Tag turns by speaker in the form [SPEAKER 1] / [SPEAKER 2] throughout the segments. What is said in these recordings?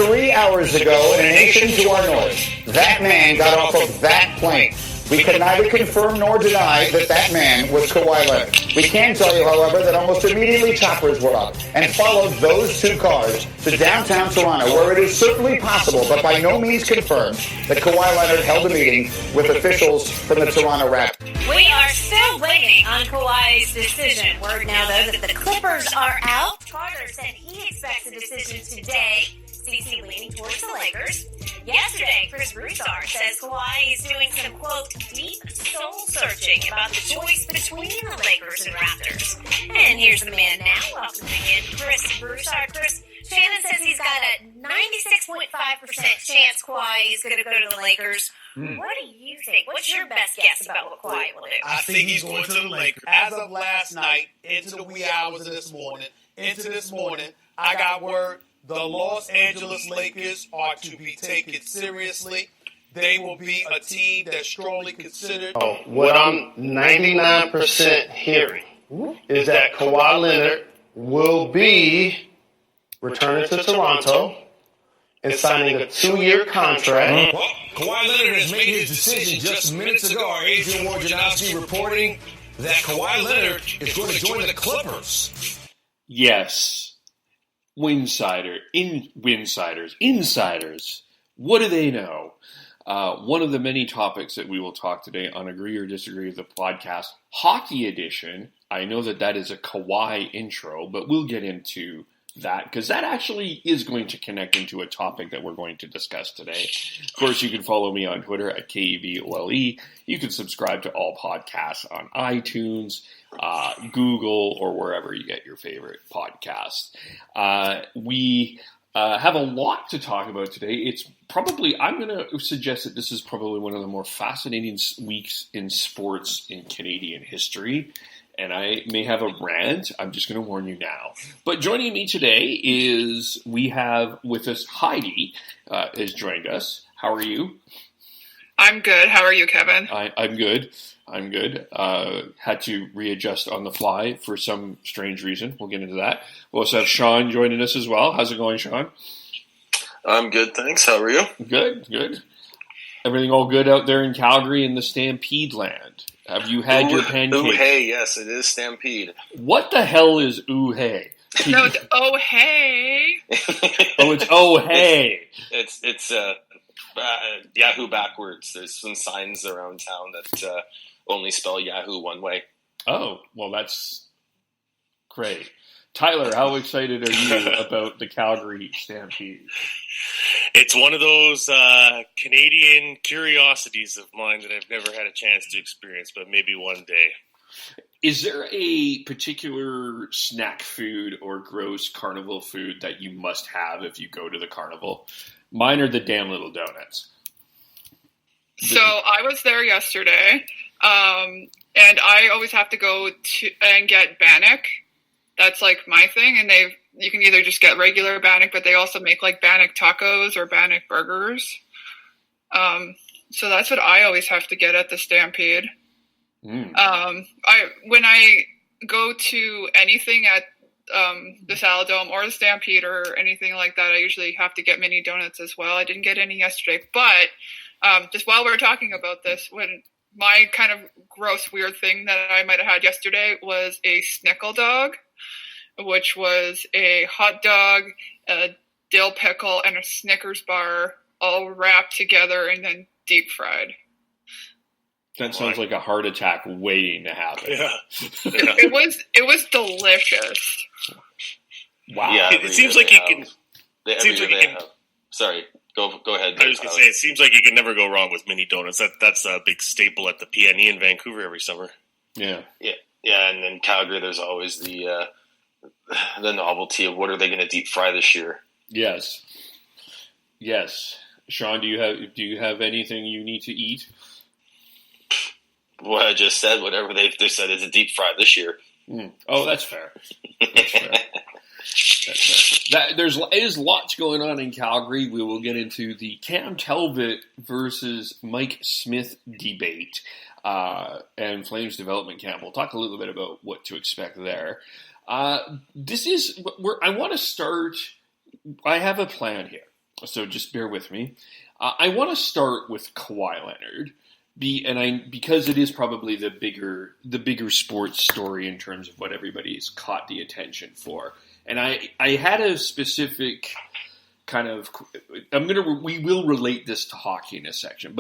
[SPEAKER 1] 3 hours ago in a nation to our north. That man got off of that plane. We can neither confirm nor deny that that man was Kawhi Leonard. We can tell you, however, that almost immediately choppers were up and followed those two cars to downtown Toronto, where it is certainly possible, but by no means confirmed, that Kawhi Leonard held a meeting with officials from the Toronto Raptors.
[SPEAKER 2] We are still waiting on Kawhi's decision. Word now, though, that the Clippers are out. Carter said he expects a decision today. CC leaning towards the Lakers. Yesterday, Chris Broussard says Kawhi is doing some, quote, deep soul-searching about the choice between the Lakers and Raptors. And here's the man now, welcoming in Chris Broussard. Chris, Shannon says he's got a 96.5% chance Kawhi is going to go to the Lakers. What do you think? What's your best guess about what Kawhi will do?
[SPEAKER 3] I think he's going to the Lakers. As of last night, into the wee hours of this morning, I got word the Los Angeles Lakers are to be taken seriously. They will be a team that's strongly considered.
[SPEAKER 4] What I'm 99% hearing is that Kawhi Leonard will be returning to Toronto and signing a 2-year contract.
[SPEAKER 5] Well, Kawhi Leonard has made his decision just minutes ago. Our Adrian Wojnarowski reporting that Kawhi Leonard is going to join the Clippers.
[SPEAKER 6] Yes. Insiders. What do they know? One of the many topics that we will talk today on Agree or Disagree with the podcast, Hockey Edition. I know that is a Kawhi intro, but we'll get into that because that actually is going to connect into a topic that we're going to discuss today. Of course, you can follow me on Twitter at KEVOLE. You can subscribe to all podcasts on iTunes, Google, or wherever you get your favorite podcasts. We have a lot to talk about today. I'm going to suggest that this is probably one of the more fascinating weeks in sports in Canadian history. And I may have a rant. I'm just going to warn you now. But joining me today we have with us Heidi has joined us. How are you?
[SPEAKER 7] I'm good. How are you, Kevin?
[SPEAKER 6] I'm good. Had to readjust on the fly for some strange reason. We'll get into that. We'll also have Sean joining us as well. How's it going, Sean?
[SPEAKER 4] I'm good, thanks. How are you?
[SPEAKER 6] Good. Everything all good out there in Calgary in the Stampede land? Have you had your pancakes?
[SPEAKER 4] Ooh, hey, yes, it is Stampede.
[SPEAKER 6] What the hell is ooh hey?
[SPEAKER 7] No, it's oh hey.
[SPEAKER 6] Oh, it's oh hey.
[SPEAKER 4] It's Yahoo backwards. There's some signs around town that only spell Yahoo one way.
[SPEAKER 6] Oh, well, that's great. Tyler, how excited are you about the Calgary Stampede?
[SPEAKER 8] It's one of those Canadian curiosities of mine that I've never had a chance to experience, but maybe one day.
[SPEAKER 6] Is there a particular snack food or gross carnival food that you must have if you go to the carnival? Mine are the damn little donuts.
[SPEAKER 7] So I was there yesterday, and I always have to go and get Bannock. That's like my thing, and you can either just get regular Bannock, but they also make like Bannock tacos or Bannock burgers. So that's what I always have to get at the Stampede. When I go to anything at the Saladome or the Stampede or anything like that, I usually have to get mini donuts as well. I didn't get any yesterday, but just while we were talking about this, when my kind of gross weird thing that I might have had yesterday was a Snickle dog, which was a hot dog, a dill pickle, and a Snickers bar all wrapped together and then deep fried.
[SPEAKER 6] That sounds like a heart attack waiting to happen.
[SPEAKER 8] Yeah.
[SPEAKER 7] It was delicious.
[SPEAKER 6] Wow.
[SPEAKER 4] Yeah,
[SPEAKER 8] It seems like you can.
[SPEAKER 4] Sorry, go ahead.
[SPEAKER 8] I was going to say, it seems like you can never go wrong with mini donuts. That's a big staple at the PNE in Vancouver every summer.
[SPEAKER 6] Yeah.
[SPEAKER 4] Yeah, and in Calgary, there's always the novelty of what are they going to deep fry this year.
[SPEAKER 6] Yes. Sean, do you have anything you need to eat?
[SPEAKER 4] What I just said, whatever they said is a deep fry this year.
[SPEAKER 6] Oh, that's fair. There's lots going on in Calgary. We will get into the Cam Talbit versus Mike Smith debate and Flames development camp. We'll talk a little bit about what to expect there. I want to start. I have a plan here. so just bear with me. I want to start with Kawhi Leonard, because it is probably the bigger sports story in terms of what everybody's caught the attention for. And I had a specific kind of we will relate this to hockey in a second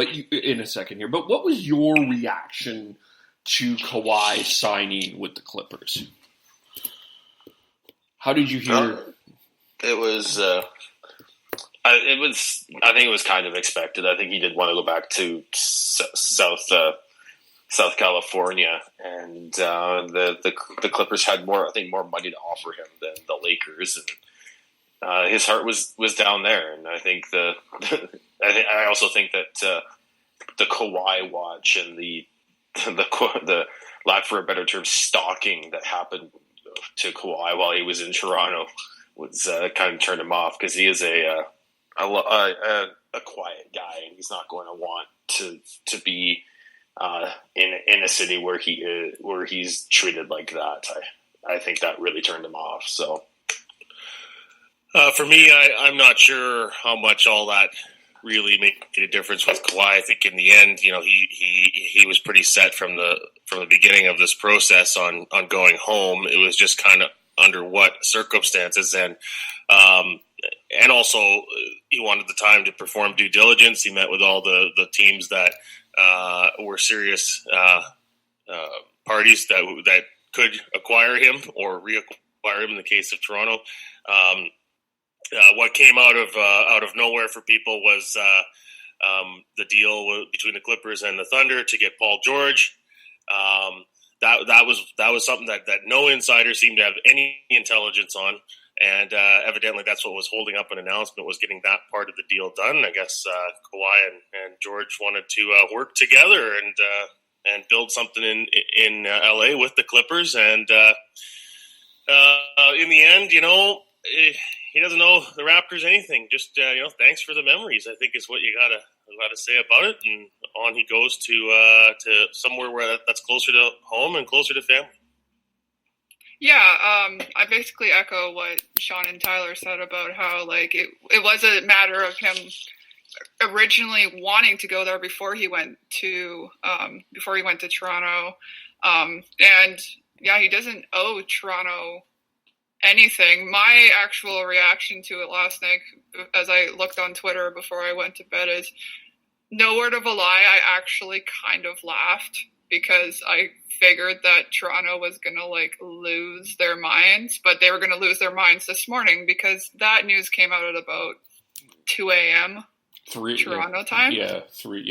[SPEAKER 6] here. But what was your reaction to Kawhi signing with the Clippers? How did you hear?
[SPEAKER 9] It was. I think it was kind of expected. I think he did want to go back to South California, and the Clippers had more money to offer him than the Lakers, and his heart was down there. And I think I also think that the Kawhi watch and the lack for a better term stalking that happened to Kawhi while he was in Toronto was kind of turned him off, because he is a quiet guy, and he's not going to want to be in a city where he's treated like that. I think that really turned him off. So
[SPEAKER 8] for me, I'm not sure how much all that really made a difference with Kawhi. I think in the end, he was pretty set from the beginning of this process on going home. It was just kind of under what circumstances, and also he wanted the time to perform due diligence. He met with all the teams that were serious parties that could acquire him or reacquire him in the case of Toronto. What came out of nowhere for people was the deal between the Clippers and the Thunder to get Paul George. That was something that no insider seemed to have any intelligence on, and evidently that's what was holding up an announcement, was getting that part of the deal done. I guess Kawhi and George wanted to work together and build something in LA with the Clippers, and in the end, he doesn't know the Raptors anything. Just thanks for the memories, I think, is what you gotta say about it. And on he goes to somewhere where that's closer to home and closer to family.
[SPEAKER 7] Yeah, I basically echo what Sean and Tyler said about how it was a matter of him originally wanting to go there before he went to Toronto, and yeah, he doesn't owe Toronto anything. My actual reaction to it last night, as I looked on Twitter before I went to bed, is, no word of a lie, I actually kind of laughed, because I figured that Toronto was going to lose their minds, but they were going to lose their minds this morning, because that news came out at about 2 a.m. Toronto time. Yeah, 2 or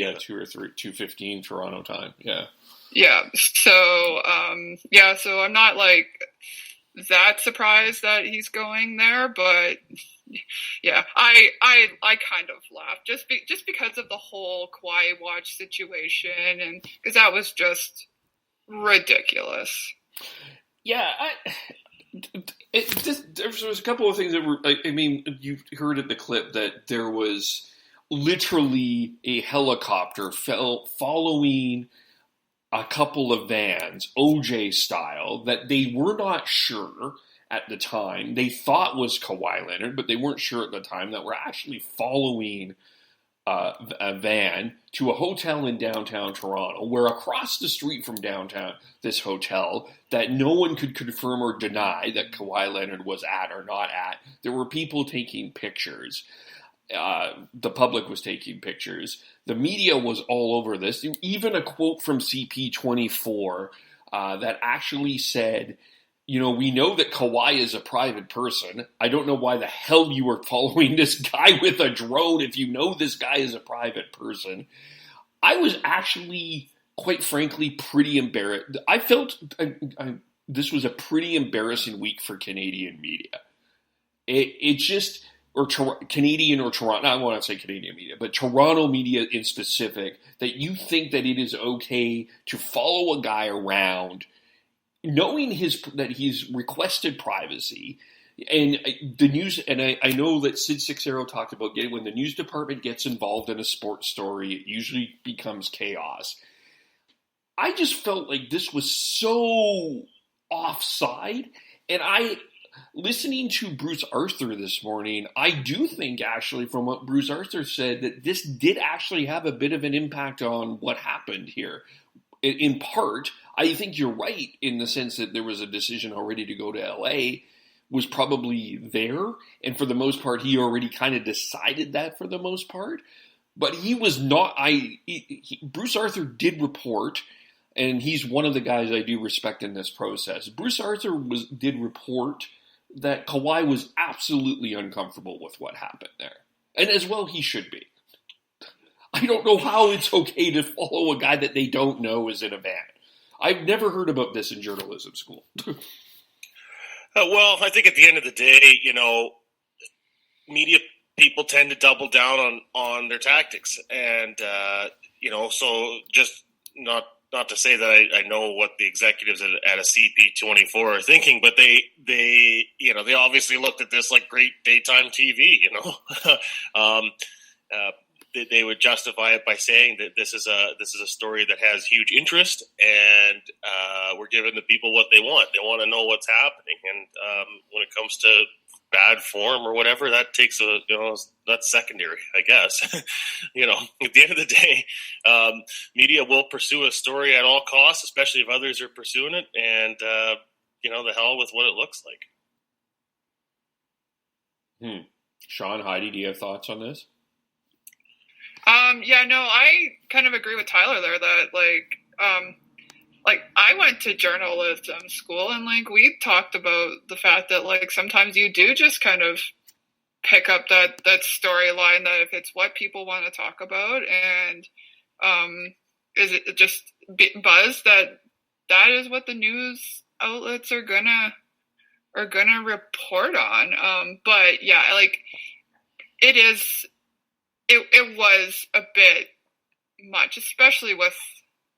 [SPEAKER 7] 2:15 Toronto time. Yeah. Yeah. So, so I'm not that surprised that he's going there, but yeah, I kind of laughed just because of the whole Kawhi watch situation, and because that was just ridiculous.
[SPEAKER 6] Yeah, there was a couple of things that were. You heard in the clip that there was literally a helicopter following a couple of vans, OJ style, that they were not sure at the time. They thought was Kawhi Leonard, but they weren't sure at the time, that were actually following a van to a hotel in downtown Toronto, where across the street from downtown, this hotel, that no one could confirm or deny that Kawhi Leonard was at or not at, there were people taking pictures. The public was taking pictures. The media was all over this. Even a quote from CP24 that actually said, we know that Kawhi is a private person. I don't know why the hell you were following this guy with a drone if you know this guy is a private person. I was actually, quite frankly, pretty embarrassed. I felt this was a pretty embarrassing week for Canadian media. It just... or Canadian or Toronto, I want to say Canadian media, but Toronto media in specific, that you think that it is okay to follow a guy around, knowing that he's requested privacy, and the news, and I know that Sid Sixero talked about when the news department gets involved in a sports story, it usually becomes chaos. I just felt like this was so offside, and listening to Bruce Arthur this morning, I do think actually from what Bruce Arthur said that this did actually have a bit of an impact on what happened here. In part, I think you're right in the sense that there was a decision already to go to LA was probably there. And for the most part, he already kind of decided that for the most part. But he was not, Bruce Arthur did report, and he's one of the guys I do respect in this process. Bruce Arthur did report that Kawhi was absolutely uncomfortable with what happened there. And as well he should be. I don't know how it's okay to follow a guy that they don't know is in a van. I've never heard about this in journalism school.
[SPEAKER 8] Well, I think at the end of the day, media people tend to double down on their tactics. And, so just not to say that I know what the executives at a CP24 are thinking, but they obviously looked at this like great daytime TV, They would justify it by saying that this is a story that has huge interest, and we're giving the people what they want. They want to know what's happening, and when it comes to bad form or whatever, that takes that's secondary, I guess. At the end of the day, media will pursue a story at all costs, especially if others are pursuing it, and the hell with what it looks like.
[SPEAKER 6] Sean, Heidi, do you have thoughts on this?
[SPEAKER 7] I kind of agree with Tyler there that I went to journalism school and we talked about the fact that sometimes you do just kind of pick up that storyline that if it's what people want to talk about and is it just buzz that is what the news outlets are gonna report on. But yeah, it was a bit much, especially with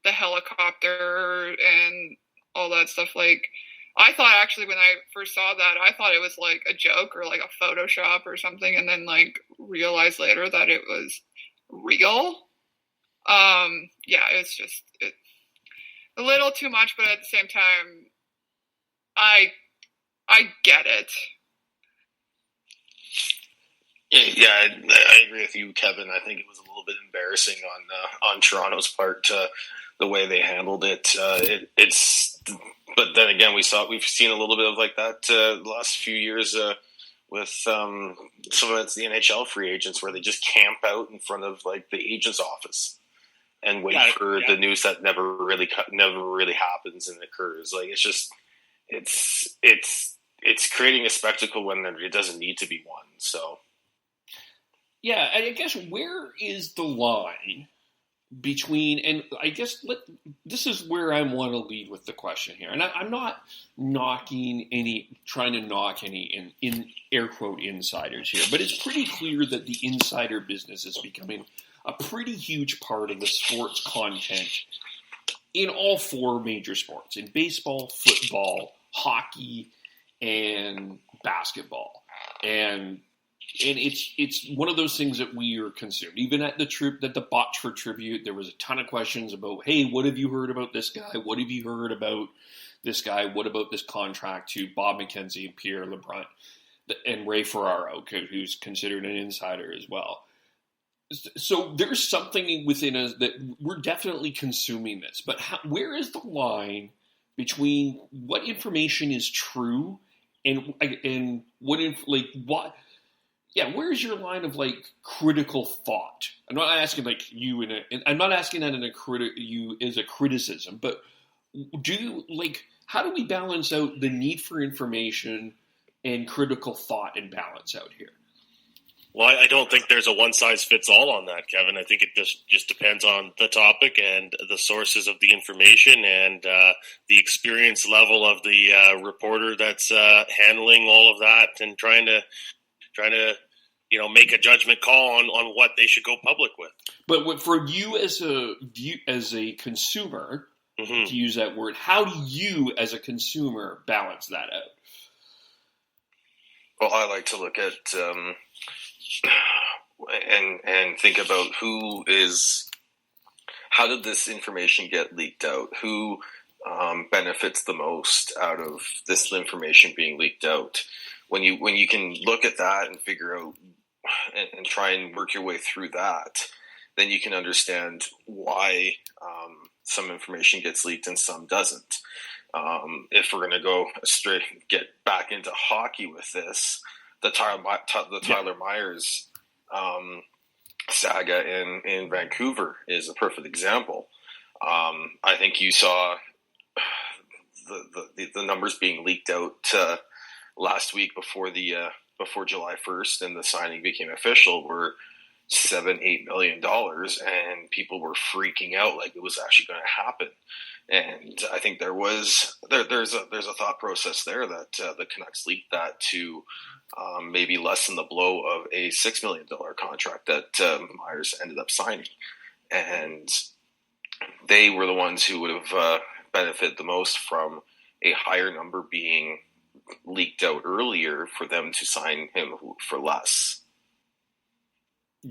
[SPEAKER 7] the helicopter and all that stuff. I thought actually when I first saw that, I thought it was a joke or a Photoshop or something, and then realized later that it was real. It's just a little too much, but at the same time, I get it.
[SPEAKER 9] Yeah, I agree with you, Kevin. I think it was a little bit embarrassing on Toronto's part, the way they handled it. But then again, we've seen a little bit of that the last few years with some of it's the NHL free agents where they just camp out in front of the agent's office and wait for the news that never really happens and occurs. It's creating a spectacle when it doesn't need to be one. So.
[SPEAKER 6] Yeah, and I guess where is the line between, and I guess this is where I want to lead with the question here. And I'm not trying to knock any in air quote insiders here, but it's pretty clear that the insider business is becoming a pretty huge part of the sports content in all four major sports, in baseball, football, hockey, and basketball. And it's one of those things that we are consumed. Even at the Botchford tribute, there was a ton of questions about, hey, what have you heard about this guy? What have you heard about this guy? What about this contract to Bob McKenzie and Pierre LeBrun and Ray Ferraro, who's considered an insider as well. So there's something within us that we're definitely consuming this. But where is the line between what information is true and what? Yeah, where's your line of critical thought? I'm not asking you I'm not asking that you as a criticism, but how do we balance out the need for information and critical thought and balance out here?
[SPEAKER 8] Well, I don't think there's a one-size-fits-all on that, Kevin. I think it just depends on the topic and the sources of the information and the experience level of the reporter that's handling all of that and trying to make a judgment call on what they should go public with.
[SPEAKER 6] But for you as a consumer, to use that word, how do you as a consumer balance that out?
[SPEAKER 9] Well, I like to look at and think about how did this information get leaked out? Who benefits the most out of this information being leaked out. When you can look at that and figure out and try and work your way through that, then you can understand why some information gets leaked and some doesn't. If we're going to go get back into hockey with this, the Tyler Myers saga in Vancouver is a perfect example. I think you saw the numbers being leaked out last week before July 1st and the signing became official were $7-8 million, and people were freaking out like it was actually going to happen. And I think there's a thought process there that the Canucks leaked that to maybe lessen the blow of a $6 million contract that Myers ended up signing, and they were the ones who would have benefited the most from a higher number being leaked out earlier for them to sign him for less.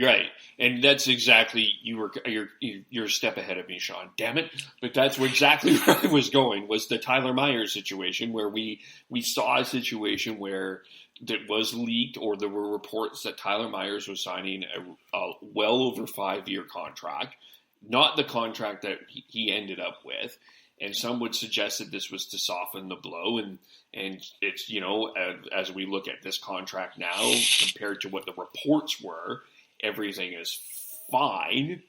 [SPEAKER 6] Right, and that's exactly you're a step ahead of me, Sean. Damn it! But that's exactly where I was going. Was the Tyler Myers situation where we saw a situation where that was leaked, or there were reports that Tyler Myers was signing a well over 5-year contract, not the contract that he ended up with. And some would suggest that this was to soften the blow, and it's as we look at this contract now compared to what the reports were, everything is fine.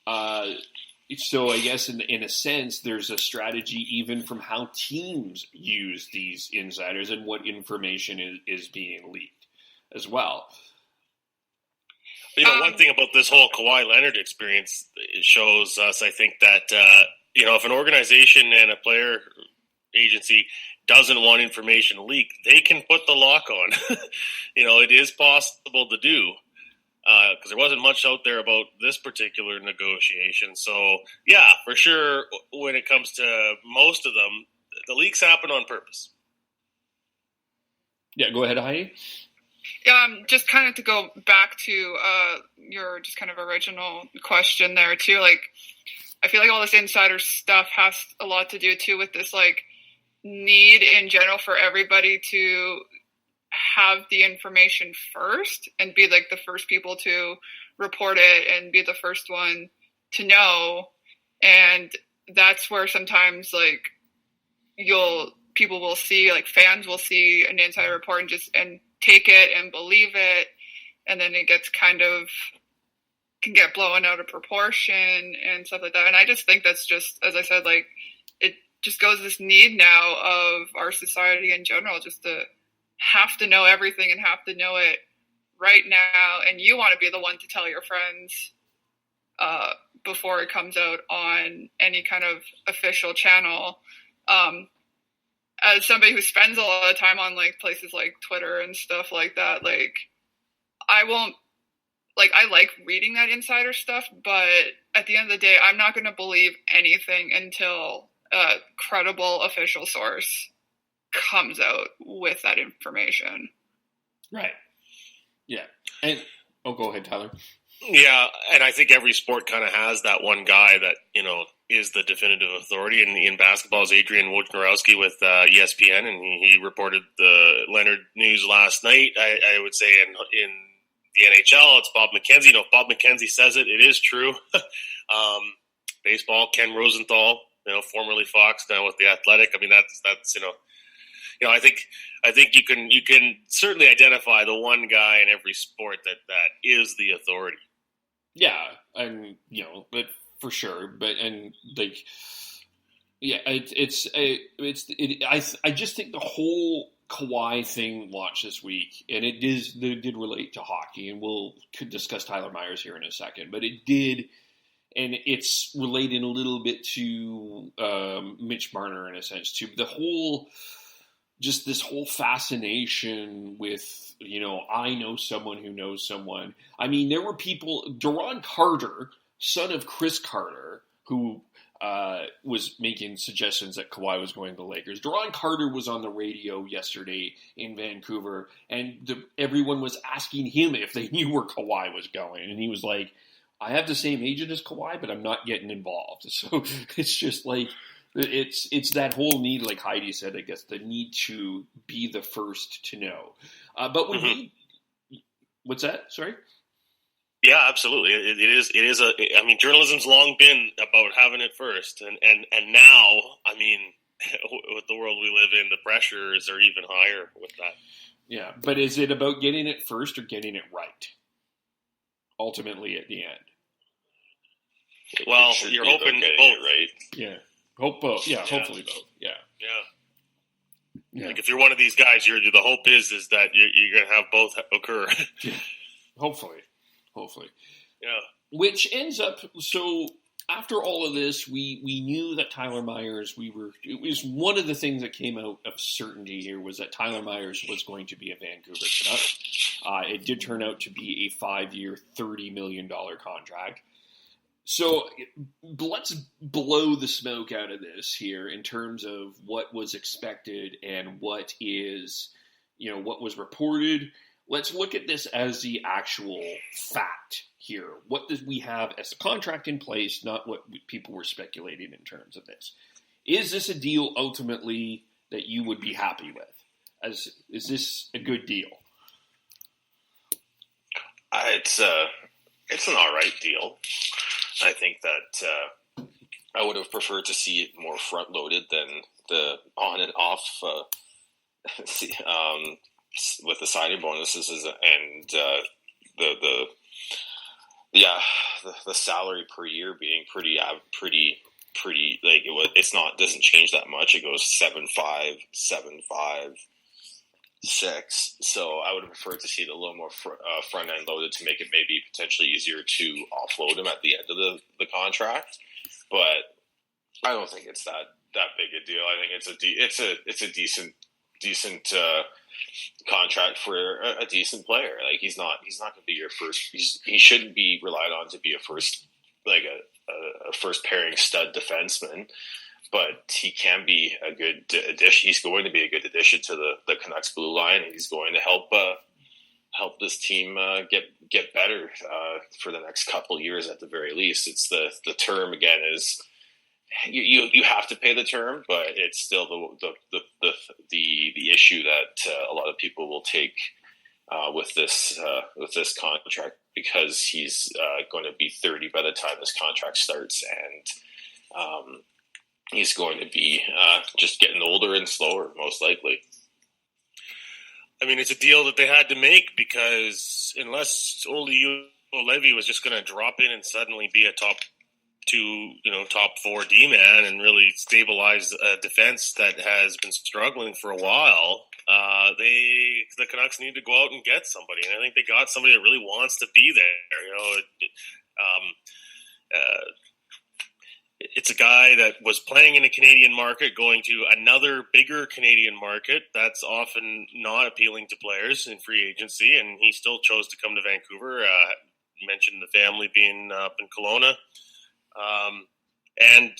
[SPEAKER 6] So I guess in a sense, there's a strategy even from how teams use these insiders and what information is being leaked as well.
[SPEAKER 8] One thing about this whole Kawhi Leonard experience, it shows us, I think, that if an organization and a player agency doesn't want information leaked, they can put the lock on. It is possible to do. Because there wasn't much out there about this particular negotiation. So, yeah, for sure, when it comes to most of them, the leaks happen on purpose.
[SPEAKER 6] Yeah, go ahead, Heidi.
[SPEAKER 7] Just kind of to go back to your just kind of original question there, too. Like, I feel like all this insider stuff has a lot to do, too, with this, like, need in general for everybody to have the information first and be like the first people to report it and be the first one to know. And that's where sometimes like people will see, like fans will see an insider report and take it and believe it. And then it gets can get blown out of proportion and stuff like that. And I just think that's just, as I said, like it just goes this need now of our society in general, just to have to know everything and have to know it right now. And you want to be the one to tell your friends before it comes out on any kind of official channel. As somebody who spends a lot of time on like places like Twitter and stuff like that, like I like reading that insider stuff, but at the end of the day, I'm not going to believe anything until a credible official source comes out with that information.
[SPEAKER 6] Right. Yeah. And go ahead, Tyler.
[SPEAKER 8] Yeah, and I think every sport kind of has that one guy that, is the definitive authority. And in basketball is Adrian Wojnarowski with ESPN, and he reported the Leonard news last night. I would say in the NHL, it's Bob McKenzie. If Bob McKenzie says it, it is true. Baseball, Ken Rosenthal, formerly Fox, now with the Athletic. I mean, that's I think you can certainly identify the one guy in every sport that is the authority.
[SPEAKER 6] Yeah, and but for sure, I just think the whole Kawhi thing launched this week, and it did relate to hockey, and could discuss Tyler Myers here in a second, but it did. And it's related a little bit to Mitch Marner in a sense too. This whole fascination with, I know someone who knows someone. I mean, there were people, Duron Carter, son of Chris Carter, who was making suggestions that Kawhi was going to the Lakers. Duron Carter was on the radio yesterday in Vancouver, and everyone was asking him if they knew where Kawhi was going. And he was like, I have the same agent as Kawhi, but I'm not getting involved. So it's just like, It's that whole need, like Heidi said, I guess, the need to be the first to know. But when we, what's that? Sorry?
[SPEAKER 8] Yeah, absolutely. It is I mean, journalism's long been about having it first, and now, I mean, with the world we live in, the pressures are even higher with that.
[SPEAKER 6] Yeah, but is it about getting it first or getting it right? Ultimately, at the end.
[SPEAKER 8] Well, you're hoping both,
[SPEAKER 9] right?
[SPEAKER 6] Yeah, hope both. Yeah, hopefully both. Yeah.
[SPEAKER 8] Like if you're one of these guys, the hope is that you're going to have both occur.
[SPEAKER 6] Yeah. Hopefully.
[SPEAKER 8] Yeah.
[SPEAKER 6] Which ends up, so after all of this, we knew that Tyler Myers, it was one of the things that came out of certainty here was that Tyler Myers was going to be a Vancouver Canuck. It did turn out to be a 5-year, $30 million contract. So let's blow the smoke out of this here in terms of what was expected and what is, what was reported. Let's look at this as the actual fact here. What does we have as a contract in place, not what people were speculating in terms of this. Is this a deal ultimately that you would be happy with? Is this a good deal?
[SPEAKER 9] It's an all right deal. I think that I would have preferred to see it more front loaded than the on and off with the signing bonuses and the salary per year being pretty like doesn't change that much. It goes 7.5, 7.5, 6. So I would have preferred to see it a little more front end loaded to make it maybe potentially easier to offload him at the end of the contract. But I don't think it's that big a deal. I think it's a decent contract for a decent player. Like he's not going to be your first. He shouldn't be relied on to be a first a first pairing stud defenseman. But he can be a good addition. He's going to be a good addition to the Canucks blue line. And he's going to help this team get better for the next couple years at the very least. It's the term again is you have to pay the term, but it's still the issue that a lot of people will take with this contract because he's going to be 30 by the time this contract starts and. He's going to be just getting older and slower, most likely.
[SPEAKER 8] I mean, it's a deal that they had to make because unless Olli Juolevi was just going to drop in and suddenly be a top 4 D-man and really stabilize a defense that has been struggling for a while, the Canucks need to go out and get somebody. And I think they got somebody that really wants to be there. It's a guy that was playing in a Canadian market, going to another bigger Canadian market. That's often not appealing to players in free agency, and he still chose to come to Vancouver. You mentioned the family being up in Kelowna. And,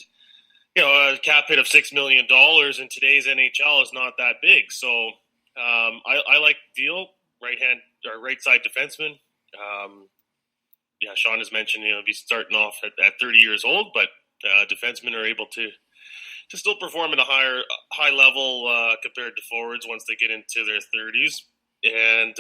[SPEAKER 8] a cap hit of $6 million in today's NHL is not that big. So I like the deal, right side defenseman. Sean has mentioned, he's starting off at 30 years old, but defensemen are able to still perform at a high level compared to forwards once they get into their 30s. And,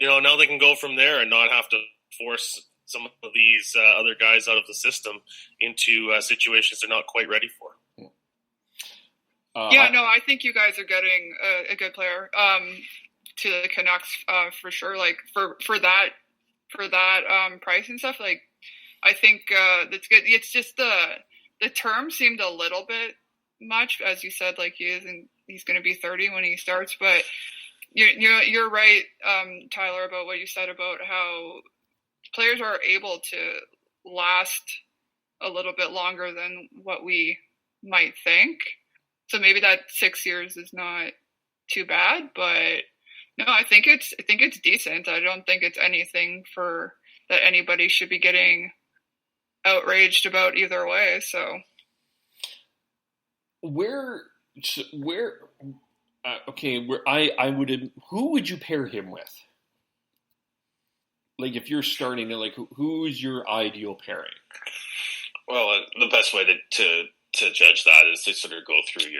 [SPEAKER 8] now they can go from there and not have to force some of these other guys out of the system into situations they're not quite ready for.
[SPEAKER 7] I think you guys are getting a good player to the Canucks for sure. Like for that price and stuff, like, I think that's good. It's just the term seemed a little bit much, as you said. Like he's going to be 30 when he starts. But you're right, Tyler, about what you said about how players are able to last a little bit longer than what we might think. So maybe that 6 years is not too bad. But no, I think it's decent. I don't think it's anything that anybody should be getting outraged about either way. So who would you pair him with? Like if you're starting to who's your ideal pairing?
[SPEAKER 9] Well, the best way
[SPEAKER 8] to judge that is to sort of go through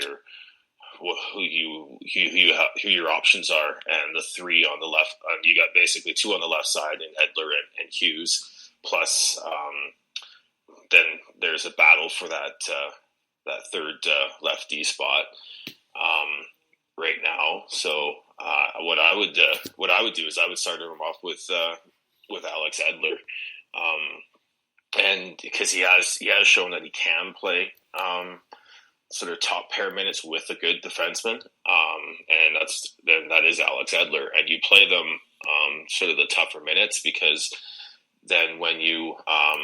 [SPEAKER 8] who your options are, and the three on the left. You got basically two on the left side, in Edler and Hughes. Plus, then there's a battle for that third left D spot right now. So what I would do is I would start him off with Alex Edler, and because he has shown that he can play sort of top pair minutes with a good defenseman, and that is Alex Edler, and you play them sort of the tougher minutes, because then when you have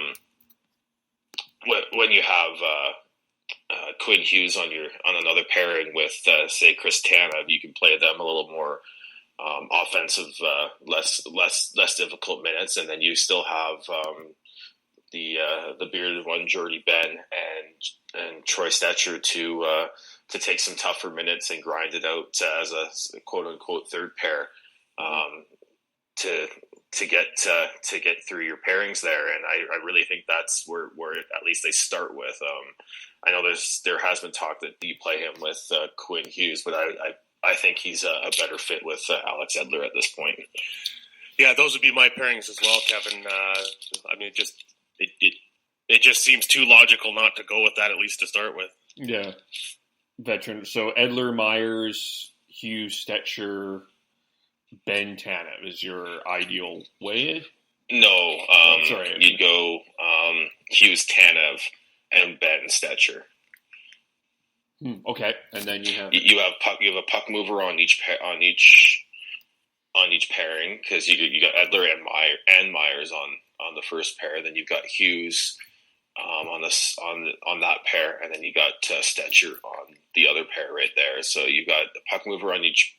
[SPEAKER 8] Quinn Hughes on another pairing with say Chris Tanev, you can play them a little more offensive, less difficult minutes, and then you still have the bearded one, Jordie, Benn, and Troy Stetcher to take some tougher minutes and grind it out as a quote unquote third pair to get through your pairings there. And I really think that's where at least they start with. I know there has been talk that you play him with Quinn Hughes, but I think he's a better fit with Alex Edler at this point.
[SPEAKER 3] Yeah, those would be my pairings as well, Kevin. I mean, it just seems too logical not to go with that, at least to start with.
[SPEAKER 6] Yeah, veteran. So Edler, Myers, Hughes, Stetcher, Benn, Tanev is your ideal way?
[SPEAKER 8] No, sorry. You'd go Hughes, Tanev, and Benn, Stetcher.
[SPEAKER 6] Okay, and then you have
[SPEAKER 8] a puck mover on each pairing, because you got Edler and Myers on the first pair. Then you've got Hughes on that pair, and then you got Stetcher on the other pair right there. So you've got a puck mover on each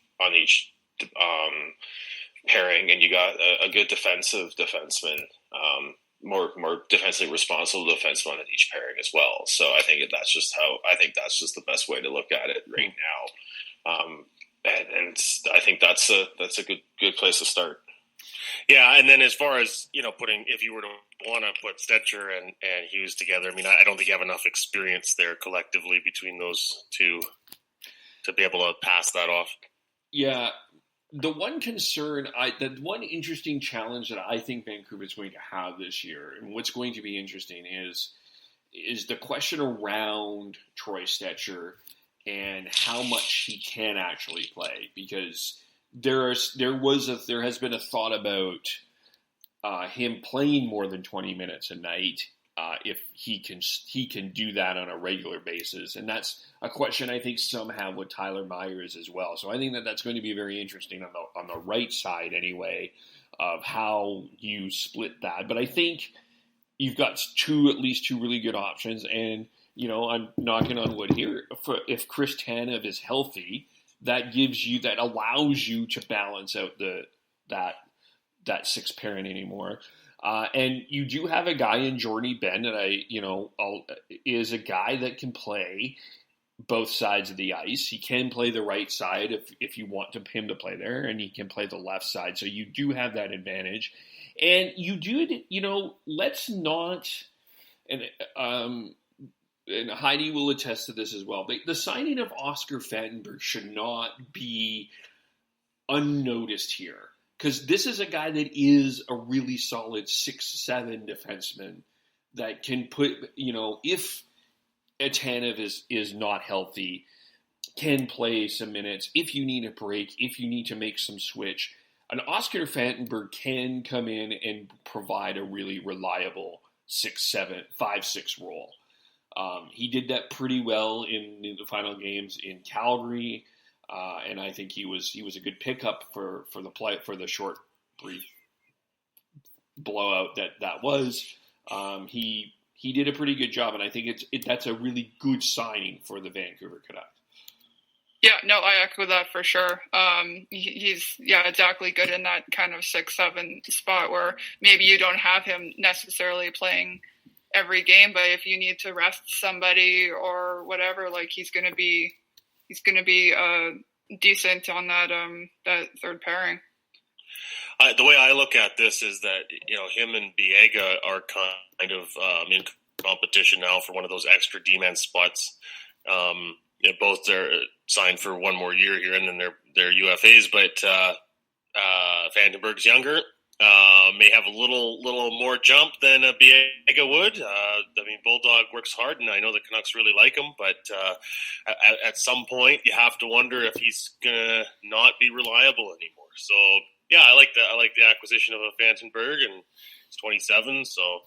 [SPEAKER 8] pairing, and you got a good defensive defenseman, more defensively responsible defenseman on each pairing as well. So I think that's just the best way to look at it right now. And I think that's a good place to start.
[SPEAKER 3] Yeah, and then as far as if you were to want to put Stetcher and Hughes together, I mean, I don't think you have enough experience there collectively between those two to be able to pass that off.
[SPEAKER 6] Yeah, the one interesting challenge that I think Vancouver is going to have this year, and what's going to be interesting is the question around Troy Stetcher and how much he can actually play, because there has been a thought about him playing more than 20 minutes a night if he can do that on a regular basis, and that's a question I think some have with Tyler Myers as well. So I think that's going to be very interesting on the right side anyway of how you split that. But I think you've got at least two really good options, and I'm knocking on wood here. If Chris Tanev is healthy, that allows you to balance out that six pairing anymore. And you do have a guy in Jordie, Benn, that is a guy that can play both sides of the ice. He can play the right side if you want him to play there, and he can play the left side. So you do have that advantage. And you do, let's not, and Heidi will attest to this as well. The signing of Oscar Fantenberg should not be unnoticed here, because this is a guy that is a really solid 6'7" defenseman that can put, if Tanev is not healthy, can play some minutes. If you need a break, if you need to make some switch, an Oscar Fantenberg can come in and provide a really reliable 6'7", 5'6" role. He did that pretty well in the final games in Calgary, and I think he was a good pickup for the short, brief blowout that was. He did a pretty good job, and I think that's a really good signing for the Vancouver Canucks.
[SPEAKER 7] Yeah, no, I echo that for sure. He's exactly good in that kind of 6'7" spot where maybe you don't have him necessarily playing every game, but if you need to rest somebody or whatever, like he's gonna be decent on that third pairing.
[SPEAKER 3] The way I look at this is that him and Biega are kind of in
[SPEAKER 8] competition now for one of those extra D-man spots. Both are signed for one more year here, and then they're UFAs. But Fantenberg's younger, may have a little more jump than Biega would. Bulldog works hard, and I know the Canucks really like him. But at some point, you have to wonder if he's gonna not be reliable anymore. So yeah, I like the acquisition of a Fantenberg, and he's 27, so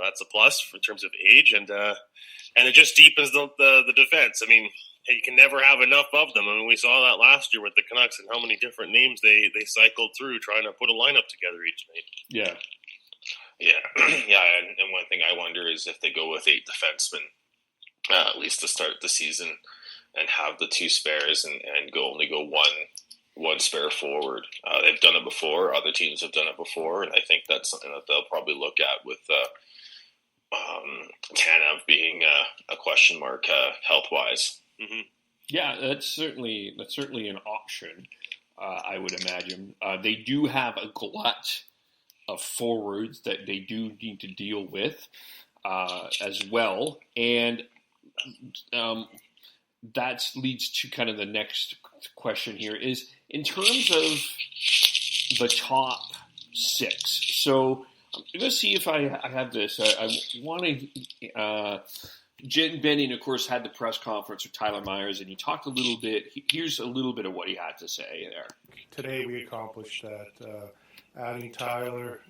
[SPEAKER 8] that's a plus in terms of age, and it just deepens the defense. I mean, you can never have enough of them. I mean, we saw that last year with the Canucks and how many different names they cycled through trying to put a lineup together each night.
[SPEAKER 6] Yeah.
[SPEAKER 9] And one thing I wonder is if they go with 8 defensemen, at least to start the season, and have the 2 spares and only go one spare forward. They've done it before. Other teams have done it before, and I think that's something that they'll probably look at with Tanev being a question mark health-wise.
[SPEAKER 8] Mm-hmm.
[SPEAKER 6] Yeah, that's certainly an option. I would imagine they do have a glut of forwards that they do need to deal with as well, and that leads to kind of the next question here is in terms of the top 6. So I'm going to see if I have this. I want to. Jen Benning, of course, had the press conference with Tyler Myers, and he talked a little bit. Here's a little bit of what he had to say there.
[SPEAKER 10] Today we accomplished that. Adding Tyler,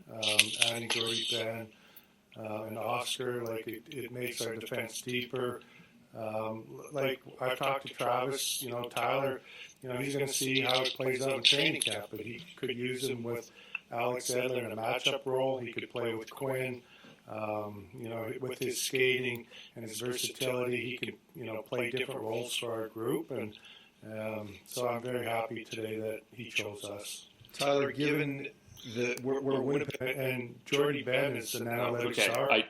[SPEAKER 10] adding Jordie, Benn, and Oscar, it makes our defense deeper. I've talked to Travis, Tyler, he's going to see how it plays out in training camp, but he could use him with Alex Edler in a matchup role. He could play with Quinn. With his skating and his versatility, he could, play different roles for our group. And so I'm very happy today that he chose us.
[SPEAKER 5] Tyler, given that we're Winnipeg
[SPEAKER 10] and Jordie Benn is an analytic star.
[SPEAKER 6] I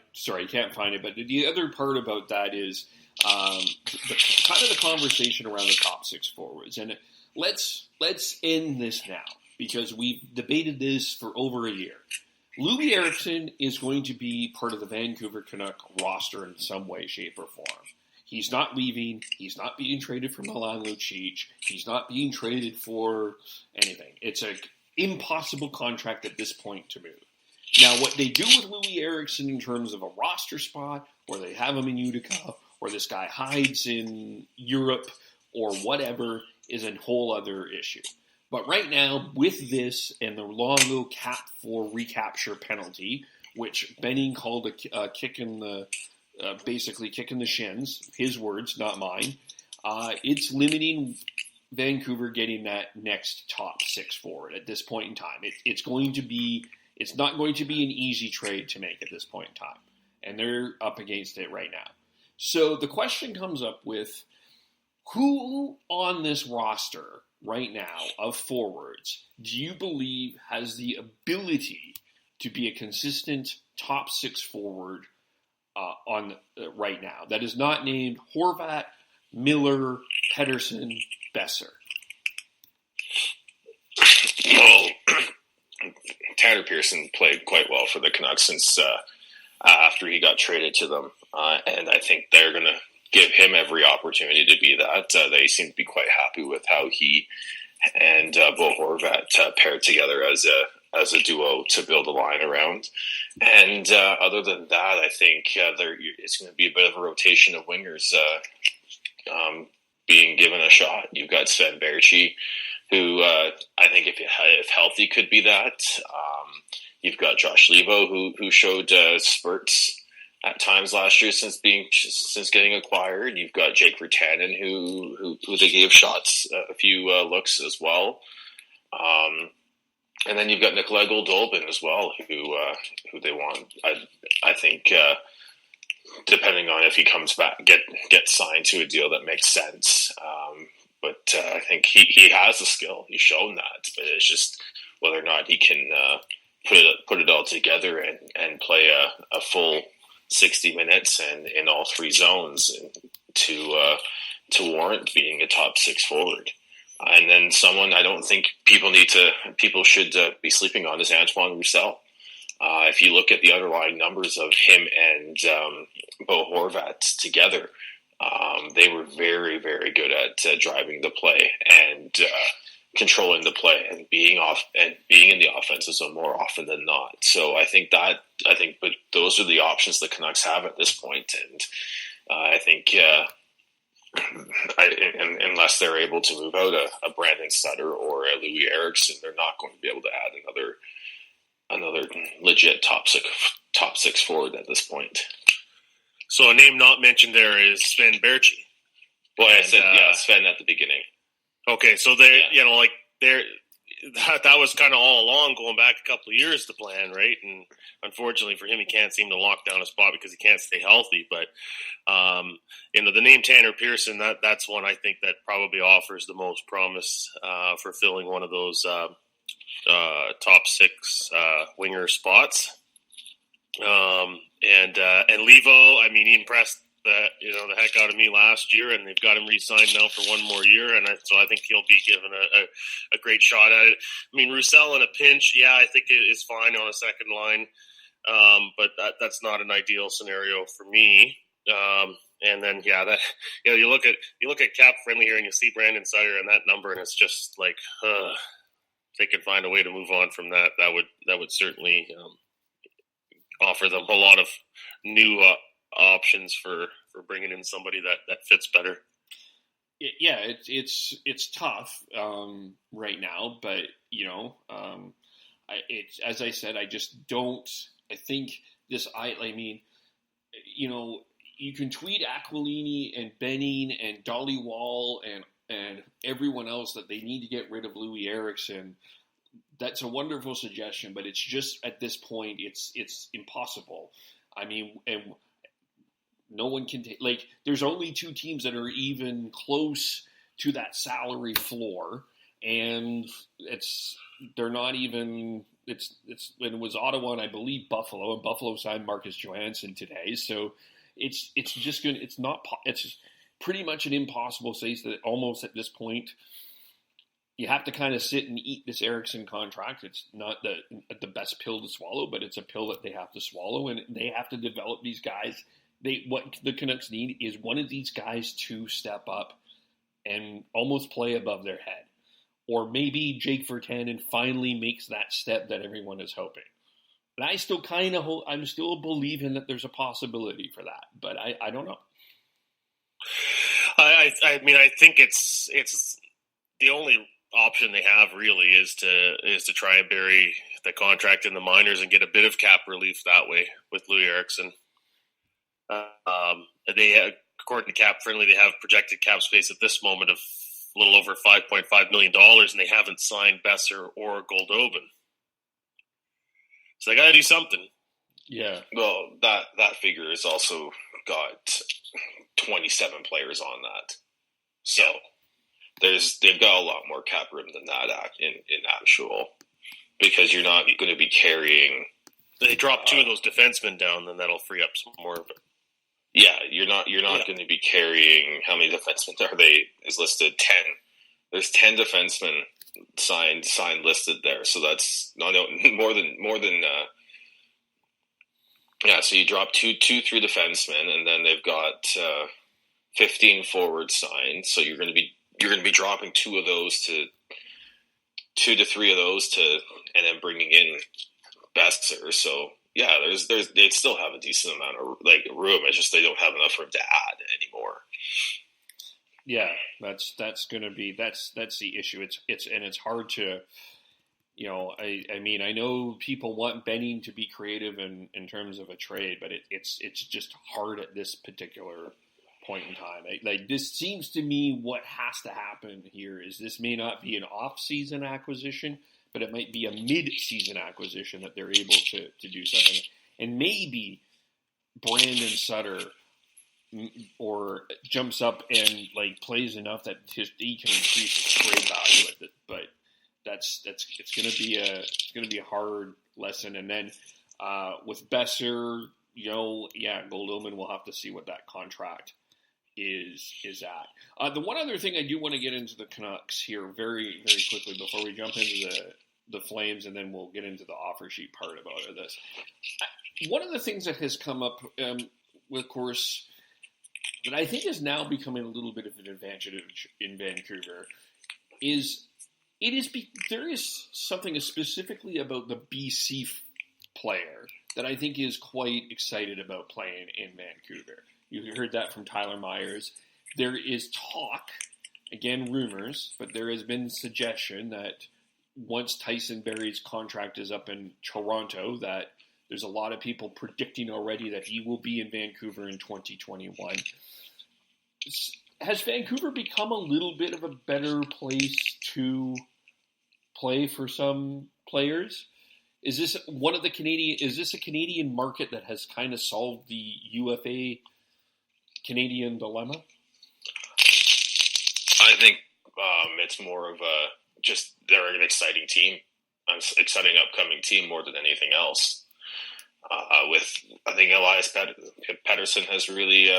[SPEAKER 6] can't find it, but the other part about that is the conversation around the top 6 forwards. And let's end this now, because we've debated this for over a year. Louis Eriksson is going to be part of the Vancouver Canuck roster in some way, shape, or form. He's not leaving. He's not being traded for Milan Lucic. He's not being traded for anything. It's an impossible contract at this point to move. Now, what they do with Louis Eriksson in terms of a roster spot, or they have him in Utica, or this guy hides in Europe, or whatever, is a whole other issue. But right now, with this and the Longo cap for recapture penalty, which Benning called a kick in the, basically kick in the shins, his words, not mine, it's limiting Vancouver getting that next top 6 forward at this point in time. It's not going to be an easy trade to make at this point in time. And they're up against it right now. So the question comes up with who on this roster right now of forwards do you believe has the ability to be a consistent top 6 forward right now that is not named Horvat, Miller, Pettersson, Besser?
[SPEAKER 9] Well, Tanner Pearson played quite well for the Canucks since after he got traded to them, and I think they're going to give him every opportunity to be that. They seem to be quite happy with how he and Bo Horvat paired together as a duo to build a line around. And other than that, I think it's going to be a bit of a rotation of wingers being given a shot. You've got Sven Berchi, who I think if healthy could be that. You've got Josh Levo, who showed spurts at times last year since getting acquired. You've got Jake Virtanen, who they gave shots, a few looks as well. And then you've got Nikolai Goldobin as well, who they want. I think depending on if he comes back, get signed to a deal that makes sense. But I think he has the skill. He's shown that, but it's just whether or not he can put it all together and play a full 60 minutes and in all 3 zones to warrant being a top 6 forward. And then someone I don't think people should be sleeping on is Antoine Roussel. If you look at the underlying numbers of him and Bo Horvat together, they were very, very good at driving the play and controlling the play and being in the offensive zone more often than not. So but those are the options the Canucks have at this point, and I think unless they're able to move out a Brandon Sutter or a Louis Eriksson, they're not going to be able to add another legit top six forward at this point.
[SPEAKER 8] So a name not mentioned there is Sven Berchi.
[SPEAKER 9] Well, I said Sven at the beginning.
[SPEAKER 8] Okay, so that was kind of all along, going back a couple of years, the plan, right? And unfortunately for him, he can't seem to lock down a spot because he can't stay healthy. But the name Tanner Pearson, that's one I think that probably offers the most promise for filling one of those top six winger spots. And Levo, I mean, he impressed the heck out of me last year, and they've got him re-signed now for one more year, and so I think he'll be given a great shot at it. I mean, Roussel in a pinch, I think it is fine on a second line, but that's not an ideal scenario for me. And then you look at cap friendly here, and you see Brandon Sutter and that number, and it's just like if they could find a way to move on from that, that would certainly offer them a lot of new options for bringing in somebody that fits better.
[SPEAKER 6] Yeah, it's tough right now, but it's as I said, I just don't. I think you can tweet Aquilini and Benning and Dhaliwal and everyone else that they need to get rid of Louis Eriksson. That's a wonderful suggestion, but it's just at this point, it's impossible. I mean, and no one can there's only two teams that are even close to that salary floor, and they're not even. It was Ottawa and I believe Buffalo, and Buffalo signed Marcus Johansson today, so it's pretty much an impossible space that almost at this point. You have to kind of sit and eat this Eriksson contract. It's not the best pill to swallow, but it's a pill that they have to swallow, and they have to develop these guys. What the Canucks need is one of these guys to step up and almost play above their head. Or maybe Jake Virtanen finally makes that step that everyone is hoping. And I still I'm still believing that there's a possibility for that, but I don't know.
[SPEAKER 8] I mean, I think it's the only option they have really is to try and bury the contract in the minors and get a bit of cap relief that way with Louis Eriksson. According to Cap Friendly, they have projected cap space at this moment of a little over $5.5 million, and they haven't signed Besser or Goldobin. So they got to do something.
[SPEAKER 6] Yeah.
[SPEAKER 9] Well, that figure has also got 27 players on that. So they've got a lot more cap room than that in actual, because you're not going to be carrying.
[SPEAKER 8] They drop two of those defensemen down, then that'll free up some more of it.
[SPEAKER 9] Yeah, you're not going to be carrying. How many defensemen are they? Is listed 10. There's 10 defensemen signed listed there. So that's more than. So you drop two, 3 defensemen, and then they've got 15 forwards signed. So you're going to be dropping 2 to 3 of those and then bringing in Besser. So. Yeah, they still have a decent amount of room. It's just they don't have enough room to add anymore.
[SPEAKER 6] Yeah, that's going to be that's the issue. It's hard to, I mean, I know people want Benning to be creative in terms of a trade, but it's just hard at this particular point in time. This seems to me what has to happen here is this may not be an off-season acquisition, but it might be a mid-season acquisition that they're able to do something. And maybe Brandon Sutter or jumps up and plays enough that he can increase his trade value with it. But it's going to be a hard lesson. And then with Besser, Goldobin will have to see what that contract is at. The one other thing I do want to get into the Canucks here very, very quickly before we jump into the Flames, and then we'll get into the offer sheet part about this. One of the things that has come up, of course, that I think is now becoming a little bit of an advantage in Vancouver is there is something specifically about the BC player that I think is quite excited about playing in Vancouver. You heard that from Tyler Myers. There is talk, again rumors, but there has been suggestion that once Tyson Barrie's contract is up in Toronto, that there's a lot of people predicting already that he will be in Vancouver in 2021. Has Vancouver become a little bit of a better place to play for some players? Is this a Canadian market that has kind of solved the UFA Canadian dilemma?
[SPEAKER 9] I think it's more of they're an exciting team, an exciting upcoming team more than anything else. I think Elias Pettersson has really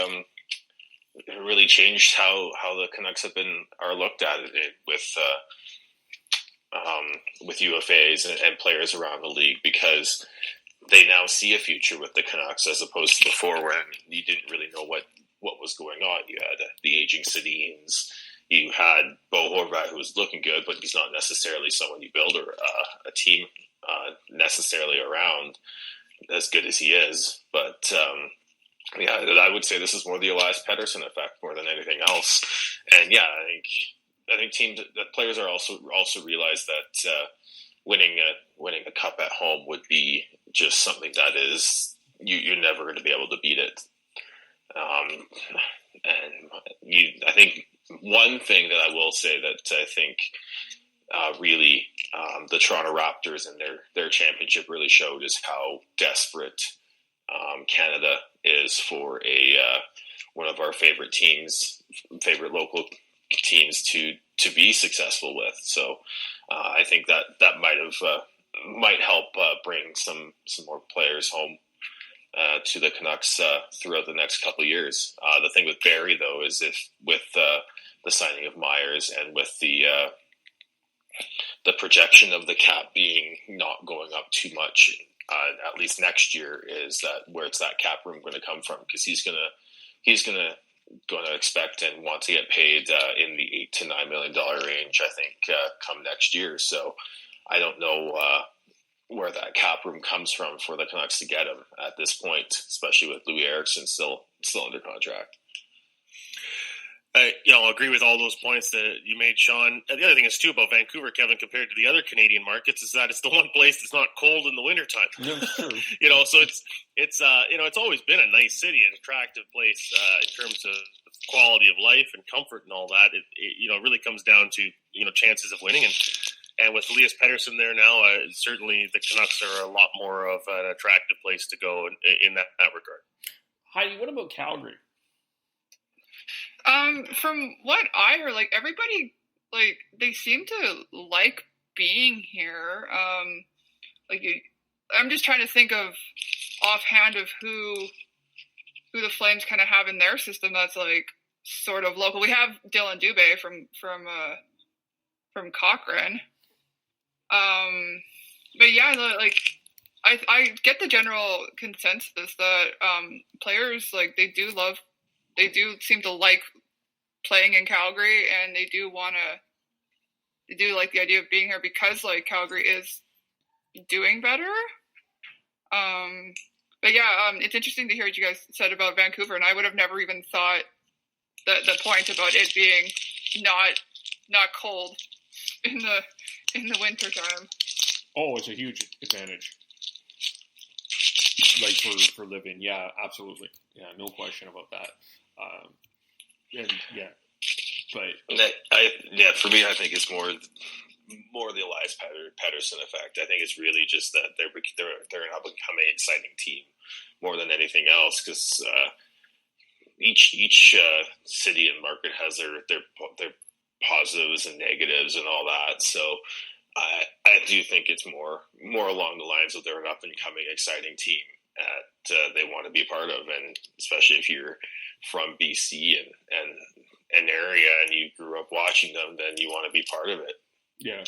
[SPEAKER 9] changed how the Canucks are looked at with UFAs and players around the league, because they now see a future with the Canucks as opposed to before when you didn't really know what was going on. You had the aging Sedins. You had Bo Horvat, who was looking good, but he's not necessarily someone you build a team necessarily around as good as he is. But I would say this is more the Elias Pettersson effect more than anything else. And yeah, I think players are also realize that winning a cup at home would be just something that is you're never going to be able to beat it. I think one thing that I will say that I think really the Toronto Raptors and their championship really showed is how desperate Canada is for one of our favorite local teams to be successful with. So I think that might help bring some more players home to the Canucks throughout the next couple of years. The thing with Barrie, though, is with the signing of Myers and with the projection of the cap being not going up too much, at least next year, is that where's that cap room going to come from? Because he's gonna expect and want to get paid in the $8 to $9 million range, I think, come next year. So I don't know where that cap room comes from for the Canucks to get him at this point, especially with Louis Eriksson still under contract.
[SPEAKER 8] I agree with all those points that you made, Sean. And the other thing is, too, about Vancouver, Kevin, compared to the other Canadian markets, is that it's the one place that's not cold in the wintertime.
[SPEAKER 6] No, sure.
[SPEAKER 8] So it's always been a nice city, an attractive place in terms of quality of life and comfort and all that. It really comes down to, chances of winning. And with Elias Pettersson there now, certainly the Canucks are a lot more of an attractive place to go in that regard.
[SPEAKER 6] Heidi, what about Calgary?
[SPEAKER 7] From what I heard, everybody, they seem to like being here. I'm just trying to think of offhand of who the Flames kind of have in their system that's sort of local. We have Dylan Dubé from Cochrane. But yeah, I get the general consensus that players they do seem to like playing in Calgary, and they do like the idea of being here because Calgary is doing better. But yeah, it's interesting to hear what you guys said about Vancouver, and I would have never even thought that the point about it being not cold in the winter time.
[SPEAKER 6] Oh, it's a huge advantage. For living, yeah, absolutely, yeah, no question about that.
[SPEAKER 9] For me, I think it's more the Elias Pettersson effect. I think it's really just that they're now becoming an exciting team more than anything else, because each city and market has their positives and negatives and all that. So I do think it's more along the lines of they're an up and coming exciting team that they want to be part of, and especially if you're from BC and an area and you grew up watching them, then you want to be part of it.
[SPEAKER 6] Yeah.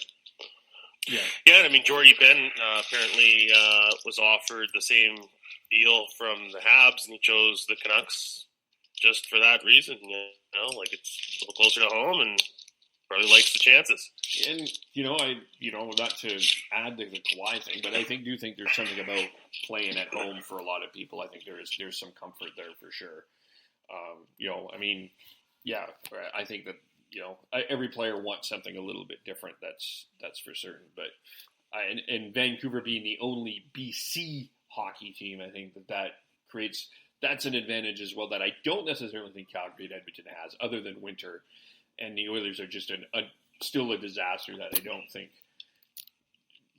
[SPEAKER 8] Yeah, I mean, Jordie Benn apparently was offered the same deal from the Habs, and he chose the Canucks just for that reason. Like it's a little closer to home, and probably likes the chances.
[SPEAKER 6] And not to add to the Kawhi thing, but I do think there's something about playing at home for a lot of people. I think there's some comfort there for sure. I think that every player wants something a little bit different. That's for certain. But and Vancouver being the only BC hockey team, I think that's an advantage as well that I don't necessarily think Calgary and Edmonton has, other than winter. And the Oilers are just still a disaster that I don't think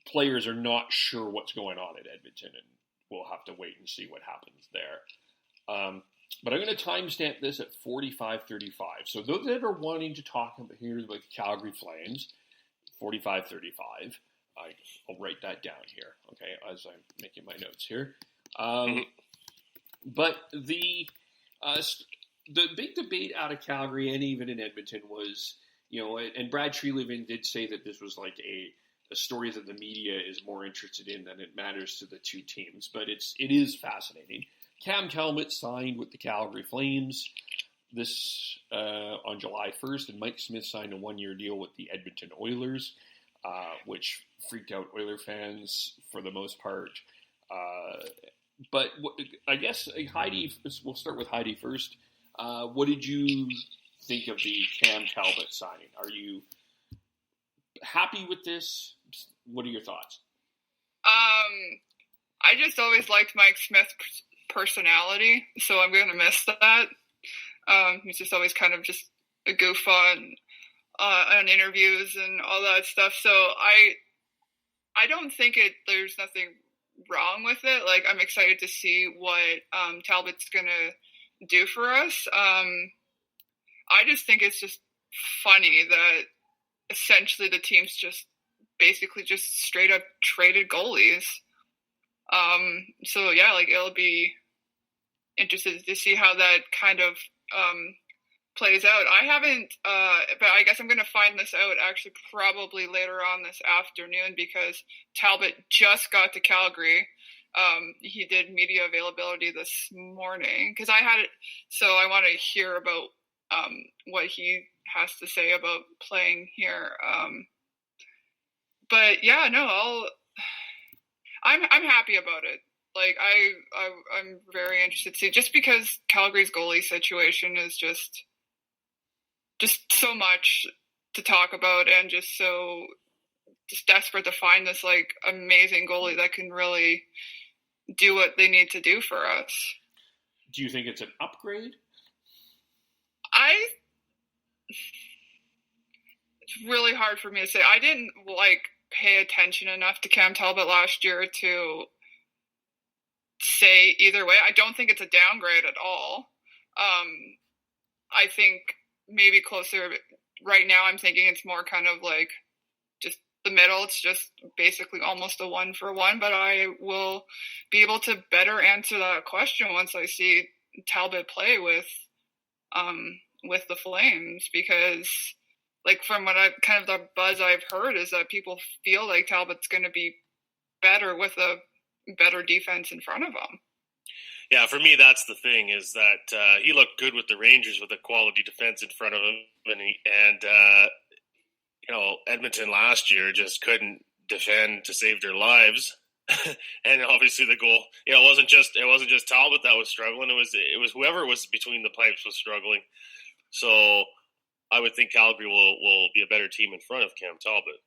[SPEAKER 6] players are not sure what's going on at Edmonton, and we'll have to wait and see what happens there. But I'm going to timestamp this at 45:35. So those that are wanting to talk about here about the Calgary Flames, 45:35. I'll write that down here, okay, as I'm making my notes here. But the big debate out of Calgary and even in Edmonton was, and Brad Treliving did say that this was like a story that the media is more interested in than it matters to the two teams. But it is fascinating. Cam Talbot signed with the Calgary Flames this on July 1st, and Mike Smith signed a one-year deal with the Edmonton Oilers, which freaked out Oiler fans for the most part. But I guess, Heidi, we'll start with Heidi first. What did you think of the Cam Talbot signing? Are you happy with this? What are your thoughts?
[SPEAKER 7] I just always liked Mike Smith's personality, so I'm going to miss that. He's just always kind of just a goof on interviews and all that stuff. So I don't think there's nothing wrong with it. Like, I'm excited to see what Talbot's going to do for us. I just think it's just funny that essentially the team's just basically just straight up traded goalies. So yeah, like, it'll be interested to see how that kind of plays out. I haven't, but I guess I'm going to find this out actually probably later on this afternoon, because Talbot just got to Calgary. He did media availability this morning because I had it. So I want to hear about what he has to say about playing here. But yeah, no, I'm happy about it. Like, I'm very interested to see, just because Calgary's goalie situation is just so much to talk about, and just desperate to find this like amazing goalie that can really do what they need to do for us.
[SPEAKER 6] Do you think it's an upgrade?
[SPEAKER 7] It's really hard for me to say. I didn't pay attention enough to Cam Talbot last year to say either way. I don't think it's a downgrade at all. I think maybe closer right now, I'm thinking it's more kind of like just the middle. It's just basically almost a 1-for-1, but I will be able to better answer that question once I see Talbot play with the Flames, because like from what I've kind of the buzz I've heard is that people feel like Talbot's going to be better with a better defense in front of him.
[SPEAKER 8] Yeah, for me, that's the thing, is that he looked good with the Rangers with a quality defense in front of him. And Edmonton last year just couldn't defend to save their lives. And obviously the goal, it wasn't just Talbot that was struggling. It was whoever was between the pipes was struggling. So I would think Calgary will be a better team in front of Cam Talbot.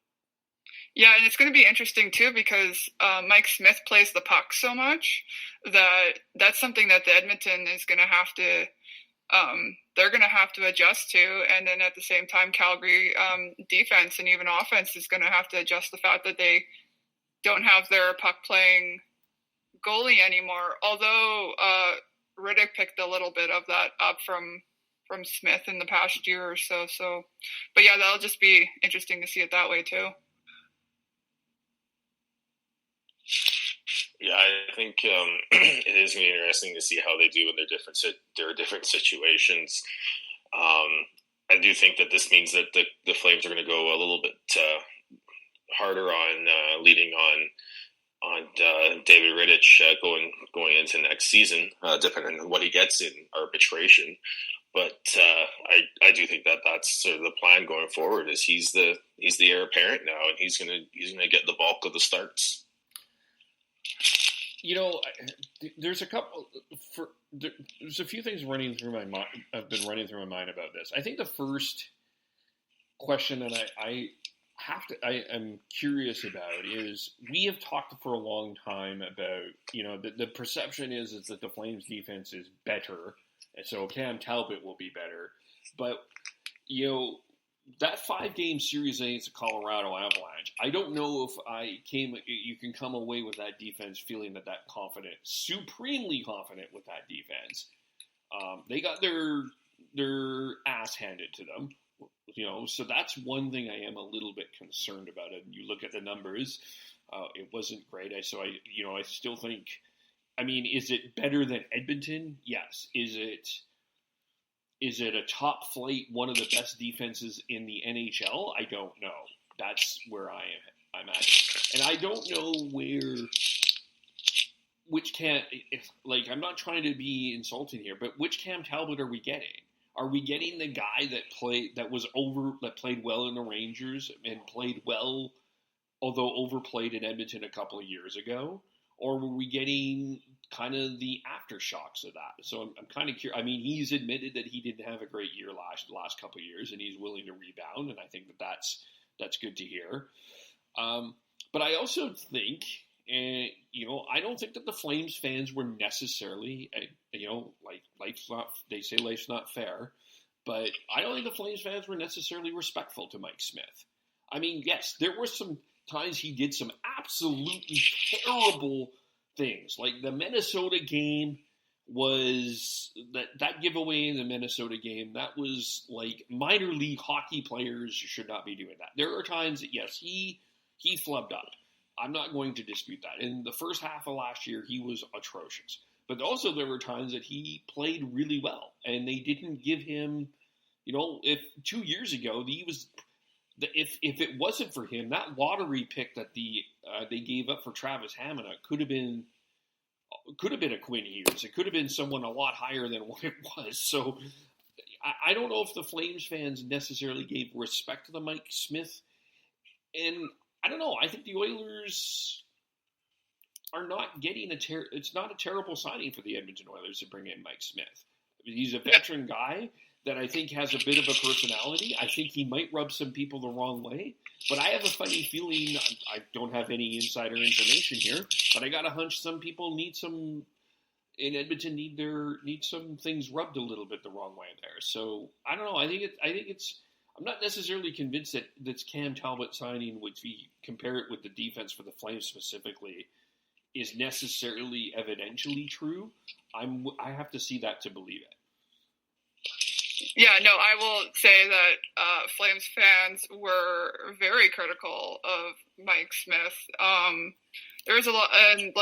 [SPEAKER 7] Yeah, and it's going to be interesting too, because Mike Smith plays the puck so much that's something that the Edmonton is going to have to they're going to have to adjust to, and then at the same time Calgary defense and even offense is going to have to adjust the fact that they don't have their puck playing goalie anymore. Although Riddick picked a little bit of that up from Smith in the past year or so. So, but yeah, that'll just be interesting to see it that way too.
[SPEAKER 9] Yeah, I think it is going to be interesting to see how they do in their different situations. I do think that this means that the Flames are going to go a little bit harder on leading on David Rittich going into next season, depending on what he gets in arbitration. But I do think that that's sort of the plan going forward. Is he's the heir apparent now, and he's gonna get the bulk of the starts.
[SPEAKER 6] There's a few things running through my mind. I've been running through my mind about this. I think the first question that I am curious about is, we have talked for a long time about, the perception is that the Flames defense is better, and so Cam Talbot will be better. But, that 5-game series against the Colorado Avalanche, I don't know if you can come away with that defense feeling that confident, supremely confident with that defense. They got their ass handed to them. So that's one thing I am a little bit concerned about. And you look at the numbers, it wasn't great. I still think, is it better than Edmonton? Yes. Is it a top flight, one of the best defenses in the NHL? I don't know. That's where I'm at. And I don't know I'm not trying to be insulting here, but which Cam Talbot are we getting? Are we getting the guy that played well in the Rangers and played well, although overplayed in Edmonton a couple of years ago? Or were we getting kind of the aftershocks of that? So I'm kind of curious. He's admitted that he didn't have a great year last couple of years, and he's willing to rebound, and I think that's good to hear. But I also think, I don't think that the Flames fans were necessarily, they say life's not fair, but I don't think the Flames fans were necessarily respectful to Mike Smith. Yes, there were some times he did some absolutely terrible things. Like the Minnesota game was that giveaway in the Minnesota game. That was like minor league hockey players should not be doing that. There are times that, yes, he flubbed up. I'm not going to dispute that. In the first half of last year, he was atrocious. But also there were times that he played really well, and they didn't give him, if 2 years ago if it wasn't for him, that lottery pick that they gave up for Travis Hamonic could have been a Quinn Hughes. It could have been someone a lot higher than what it was. So I don't know if the Flames fans necessarily gave respect to the Mike Smith. And I don't know. I think the Oilers are not getting it's not a terrible signing for the Edmonton Oilers to bring in Mike Smith. He's a veteran guy that I think has a bit of a personality. I think he might rub some people the wrong way, but I have a funny feeling, I don't have any insider information here, but I got a hunch some people in Edmonton need some things rubbed a little bit the wrong way there. So I don't know. I think it's I'm not necessarily convinced that this Cam Talbot signing, which we compare it with the defense for the Flames specifically, is necessarily evidentially true. I have to see that to believe it.
[SPEAKER 7] Yeah, no, I will say that Flames fans were very critical of Mike Smith. There was a lot, and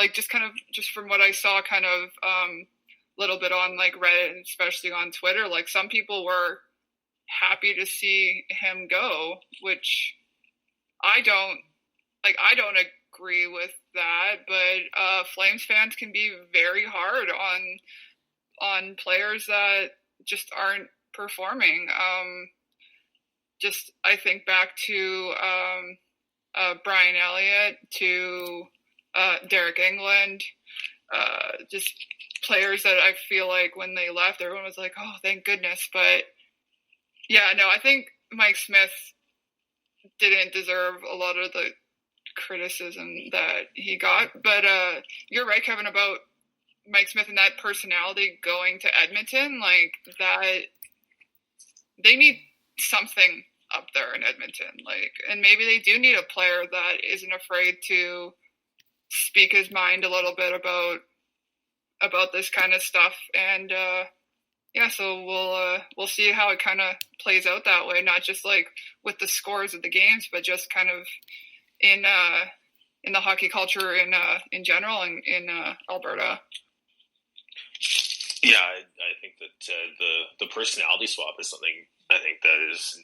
[SPEAKER 7] just from what I saw, kind of a little bit on Reddit, and especially on Twitter, some people were happy to see him go, which I don't agree with that. But Flames fans can be very hard on players that just aren't performing. I think back to Brian Elliott, to Derek England, just players that I feel like when they left, everyone was like, oh, thank goodness. But yeah, no, I think Mike Smith didn't deserve a lot of the criticism that he got. But you're right, Kevin, about Mike Smith and that personality going to Edmonton, that they need something up there in Edmonton. And maybe they do need a player that isn't afraid to speak his mind a little bit about this kind of stuff. And so we'll see how it kind of plays out that way, not just with the scores of the games, but just kind of in the hockey culture in general in Alberta.
[SPEAKER 9] Yeah, I think that the personality swap is something I think that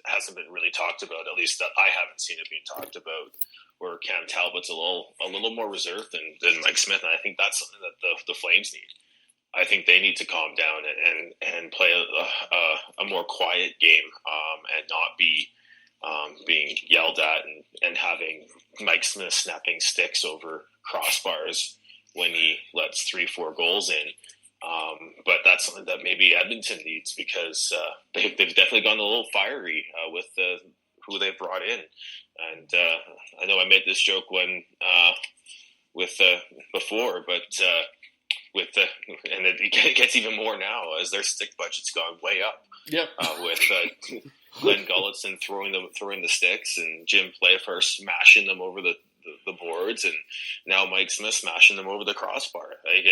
[SPEAKER 9] hasn't been really talked about, at least that I haven't seen it being talked about
[SPEAKER 8] where Cam Talbot's a little more reserved than Mike Smith, and I think that's something that the Flames need. I think they need to calm down and play a more quiet game and not be being yelled at and having Mike Smith snapping sticks over crossbars when he lets 3-4 goals in. But that's something that maybe Edmonton needs, because they've definitely gone a little fiery with who they've brought in. And I know I made this joke before, but and it gets even more now as their stick budget's gone way up.
[SPEAKER 6] Yep.
[SPEAKER 8] With Glenn Gulletson throwing the sticks, and Jim Playfair smashing them over the boards, and now Mike Smith smashing them over the crossbar. Like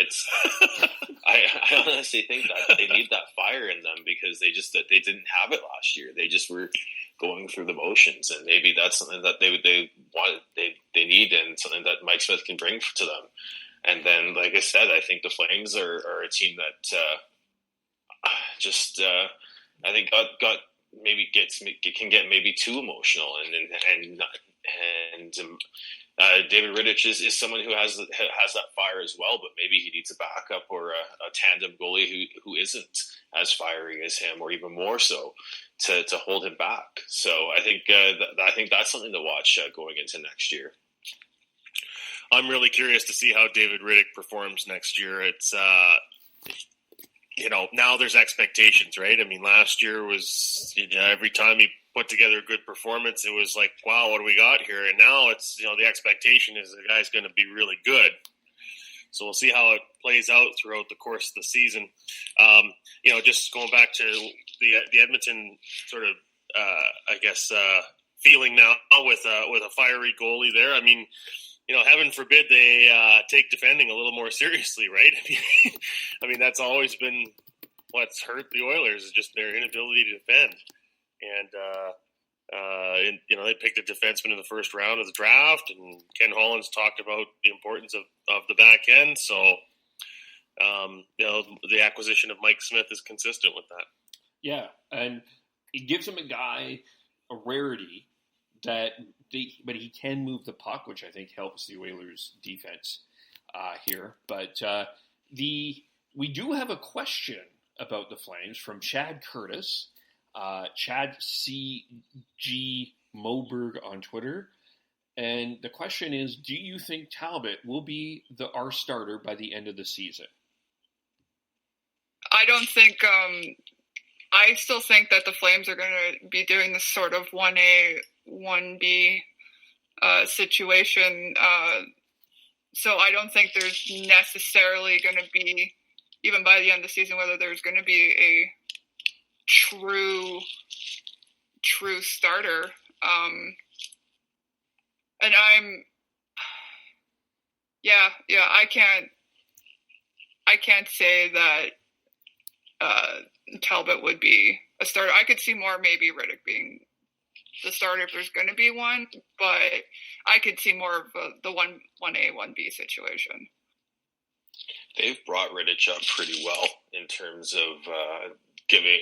[SPEAKER 8] I honestly think that they need that fire in them, because they didn't have it last year. They just were going through the motions, and maybe that's something that they need, and something that Mike Smith can bring to them. And then, like I said, I think the Flames are a team that I think can get maybe too emotional, and David Rittich is someone who has that fire as well, but maybe he needs a backup or a tandem goalie who isn't as fiery as him, or even more so, to hold him back. So I think that's something to watch going into next year.
[SPEAKER 3] I'm really curious to see how David Rittich performs next year. It's now there's expectations, right? I mean, last year was, every time he put together a good performance, it was like, wow, what do we got here? And now it's, the expectation is the guy's going to be really good. So we'll see how it plays out throughout the course of the season. Just going back to the Edmonton sort of, feeling now with a fiery goalie there. I mean, heaven forbid they take defending a little more seriously, right? I mean, that's always been what's hurt the Oilers, is just their inability to defend. And they picked a defenseman in the first round of the draft, and Ken Holland's talked about the importance of the back end. So, the acquisition of Mike Smith is consistent with that.
[SPEAKER 6] Yeah, and it gives him a rarity but he can move the puck, which I think helps the Oilers' defense here. But we do have a question about the Flames from Chad Curtis, Chad C.G. Moberg on Twitter. And the question is, do you think Talbot will be our starter by the end of the season?
[SPEAKER 7] I don't think I still think that the Flames are going to be doing this sort of 1A, 1B situation. So I don't think there's necessarily going to be, even by the end of the season, whether there's going to be a true starter. And I can't say that Talbot would be a starter. I could see more maybe Rittich being the starter if there's going to be one, but I could see more of the 1A, 1B situation.
[SPEAKER 8] They've brought Rittich up pretty well in terms of giving,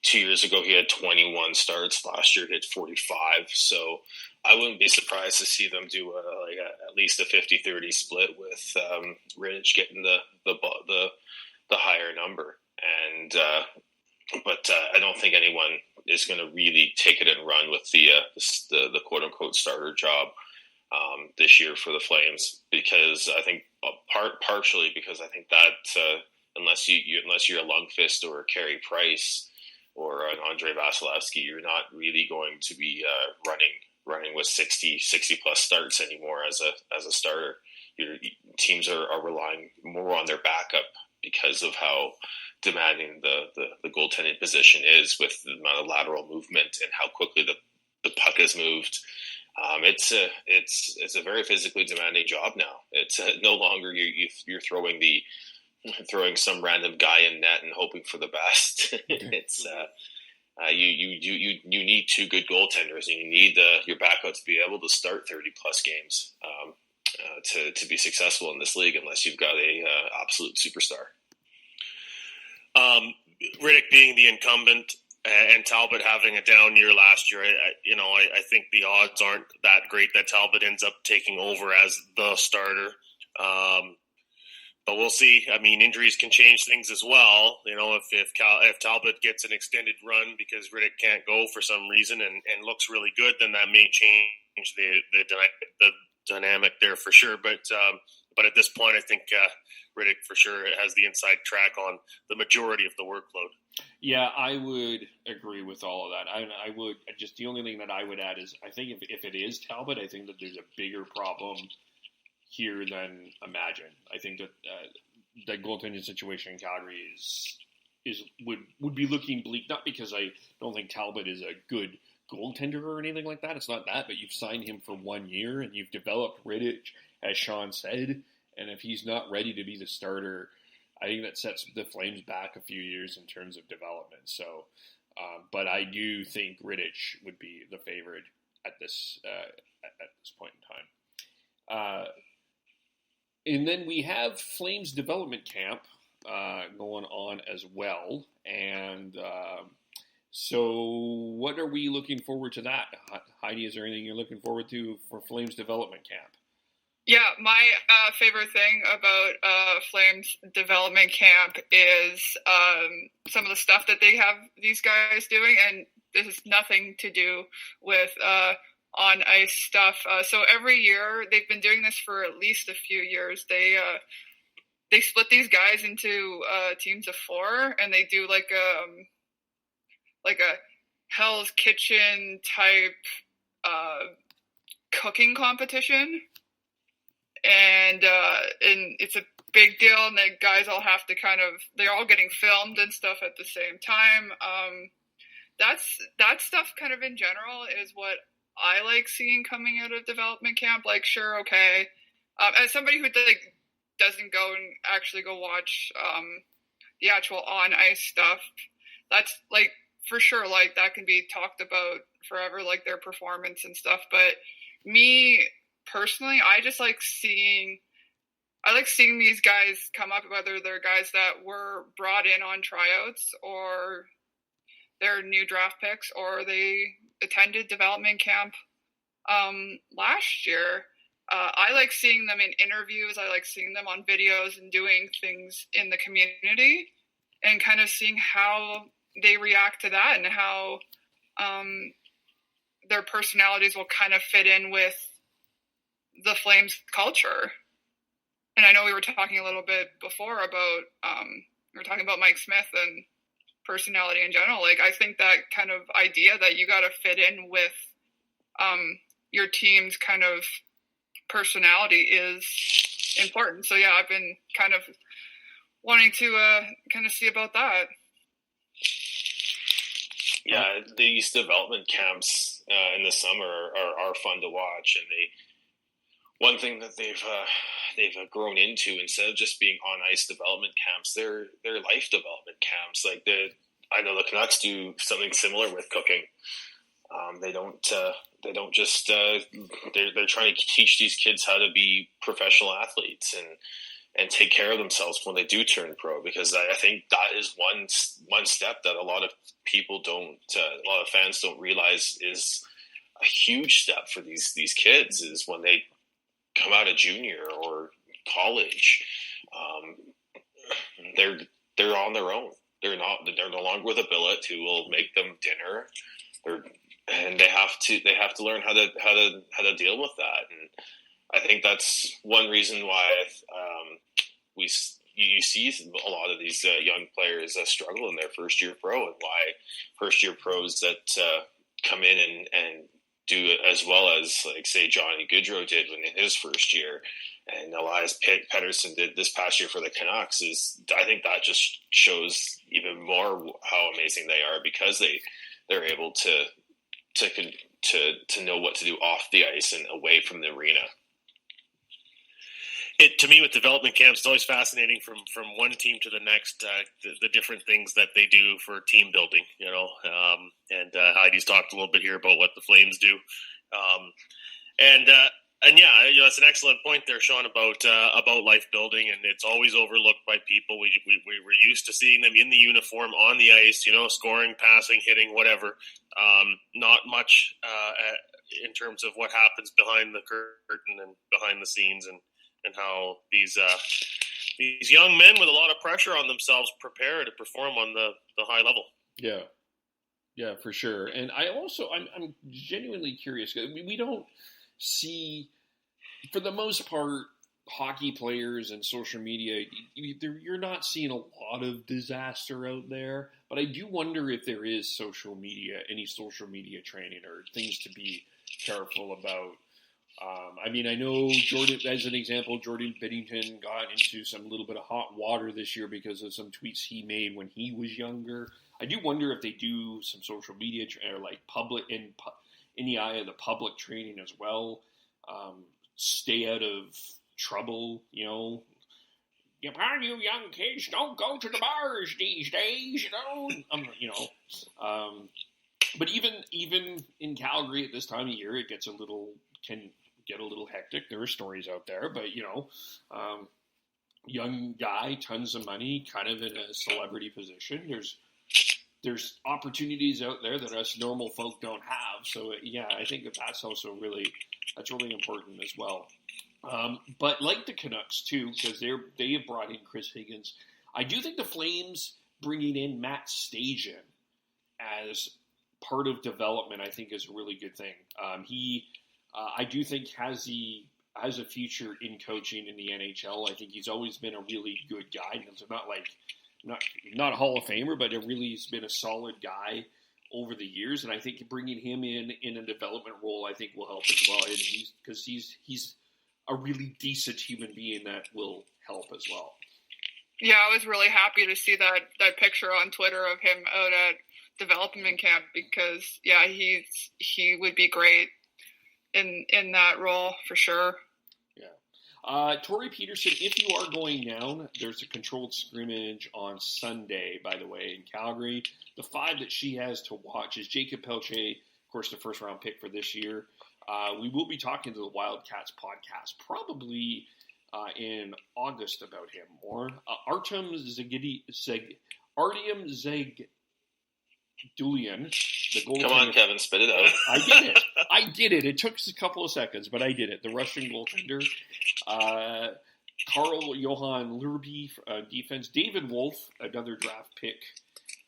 [SPEAKER 8] 2 years ago he had 21 starts. Last year he had 45. So I wouldn't be surprised to see them do at least a 50-30 split with Rittich getting the higher number. And but I don't think anyone is going to really take it and run with the quote unquote starter job this year for the Flames, because I think partially because I think that unless you're a Lundqvist or a Carey Price or an Andre Vasilevsky, you're not really going to be running with 60 plus starts anymore as a starter. Your teams are relying more on their backup because of how demanding the goaltending position is, with the amount of lateral movement and how quickly the puck is moved. It's a very physically demanding job now. It's no longer you're throwing some random guy in net and hoping for the best. It's you need two good goaltenders, and you need your backup to be able to start 30 plus games to be successful in this league, unless you've got a absolute superstar.
[SPEAKER 3] Rittich being the incumbent,
[SPEAKER 8] and Talbot having a down year last year, I think the odds aren't that great that Talbot ends up taking over as the starter. But we'll see. I mean, injuries can change things as well. If Talbot gets an extended run because Riddick can't go for some reason and looks really good, then that may change the dynamic there for sure. But at this point, I think Riddick for sure has the inside track on the majority of the workload.
[SPEAKER 6] Yeah, I would agree with all of that. I would just, the only thing that I would add is I think if it is Talbot, I think that there's a bigger problem here than imagined. I think that that goaltending situation in Calgary would be looking bleak, not because I don't think Talbot is a good goaltender or anything like that. It's not that, but you've signed him for 1 year and you've developed Riddick, as Sean said, and if he's not ready to be the starter, I think that sets the Flames back a few years in terms of development. So, but I do think Riddick would be the favorite at this point in time. And then we have Flames development camp going on as well. And so what are we looking forward to that? Heidi, is there anything you're looking forward to for Flames development camp?
[SPEAKER 7] Yeah, my favorite thing about Flames development camp is some of the stuff that they have these guys doing. And this has nothing to do with on ice stuff. So every year, they've been doing this for at least a few years. They split these guys into teams of 4, and they do like a Hell's Kitchen type cooking competition, and it's a big deal. And the guys all have to they're all getting filmed and stuff at the same time. That stuff kind of in general is what I like seeing coming out of development camp. Like, sure, okay. As somebody who doesn't go and actually go watch the actual on ice stuff, that's like for sure, like that can be talked about forever, like their performance and stuff. But me personally, I just like seeing these guys come up, whether they're guys that were brought in on tryouts or they're new draft picks or they attended development camp last year. I like seeing them in interviews. I like seeing them on videos and doing things in the community and kind of seeing how they react to that and how their personalities will kind of fit in with the Flames culture. And I know we were talking a little bit before about we were talking about Mike Smith and personality in general. Like, I think that kind of idea that you got to fit in with your team's kind of personality is important. So yeah, I've been kind of wanting to kind of see about that.
[SPEAKER 8] Yeah, these development camps in the summer are fun to watch, and one thing that they've grown into, instead of just being on ice development camps, they're life development camps. Like I know the Canucks do something similar with cooking. They don't just they're trying to teach these kids how to be professional athletes and take care of themselves when they do turn pro, because I think that is one step that a lot of people a lot of fans don't realize is a huge step for these kids, is when they come out of junior or college, they're on their own. They're no longer with a billet who will make them dinner. And they have to learn how to deal with that. And I think that's one reason why you see a lot of these young players struggle in their first year pro, and why first year pros that come in and do as well as, like, say, Johnny Gaudreau did in his first year, and Elias Pettersson did this past year for the Canucks, I think that just shows even more how amazing they are, because they're able to know what to do off the ice and away from the arena.
[SPEAKER 3] To me, with development camps, it's always fascinating from one team to the next, the different things that they do for team building, and Heidi's talked a little bit here about what the Flames do. And
[SPEAKER 8] And yeah, it's an excellent point there, Sean, about life building, and it's always overlooked by people. We were used to seeing them in the uniform on the ice, scoring, passing, hitting, whatever. Not much in terms of what happens behind the curtain and behind the scenes, and how these young men with a lot of pressure on themselves prepare to perform on the high level.
[SPEAKER 6] Yeah, for sure. And I'm genuinely curious. We don't see, for the most part, hockey players and social media, you're not seeing a lot of disaster out there, but I do wonder if there is any social media training or things to be careful about. I know Jordan, as an example, Jordan Binnington got into some little bit of hot water this year because of some tweets he made when he was younger. I do wonder if they do some social media or like public in the eye of the public training as well. Stay out of trouble, You young kids don't go to the bars these days, But even in Calgary at this time of year, it can get a little hectic. There are stories out there, but young guy, tons of money, kind of in a celebrity position. There's opportunities out there that us normal folk don't have. So I think that's also really important as well. But like the Canucks too, because they have brought in Chris Higgins. I do think the Flames bringing in Matt Stajan as part of development, I think, is a really good thing. I do think has a future in coaching in the NHL. I think he's always been a really good guy. He's not a Hall of Famer, but it really has been a solid guy over the years. And I think bringing him in a development role, I think will help as well. Because he's a really decent human being that will help as well.
[SPEAKER 7] Yeah, I was really happy to see that picture on Twitter of him out at development camp because, he would be great in that role for sure.
[SPEAKER 6] Tori Peterson, if you are going down, there's a controlled scrimmage on Sunday, by the way, in Calgary. The 5 that she has to watch is Jacob Pelche, of course, the first-round pick for this year. We will be talking to the Wildcats podcast probably in August about him more. Artem Zegdulian, the goaltender.
[SPEAKER 9] Come on, Kevin, spit it out.
[SPEAKER 6] I did it. It took a couple of seconds, but I did it. The Russian goaltender. Carl Johan Lurby, defense. David Wolf, another draft pick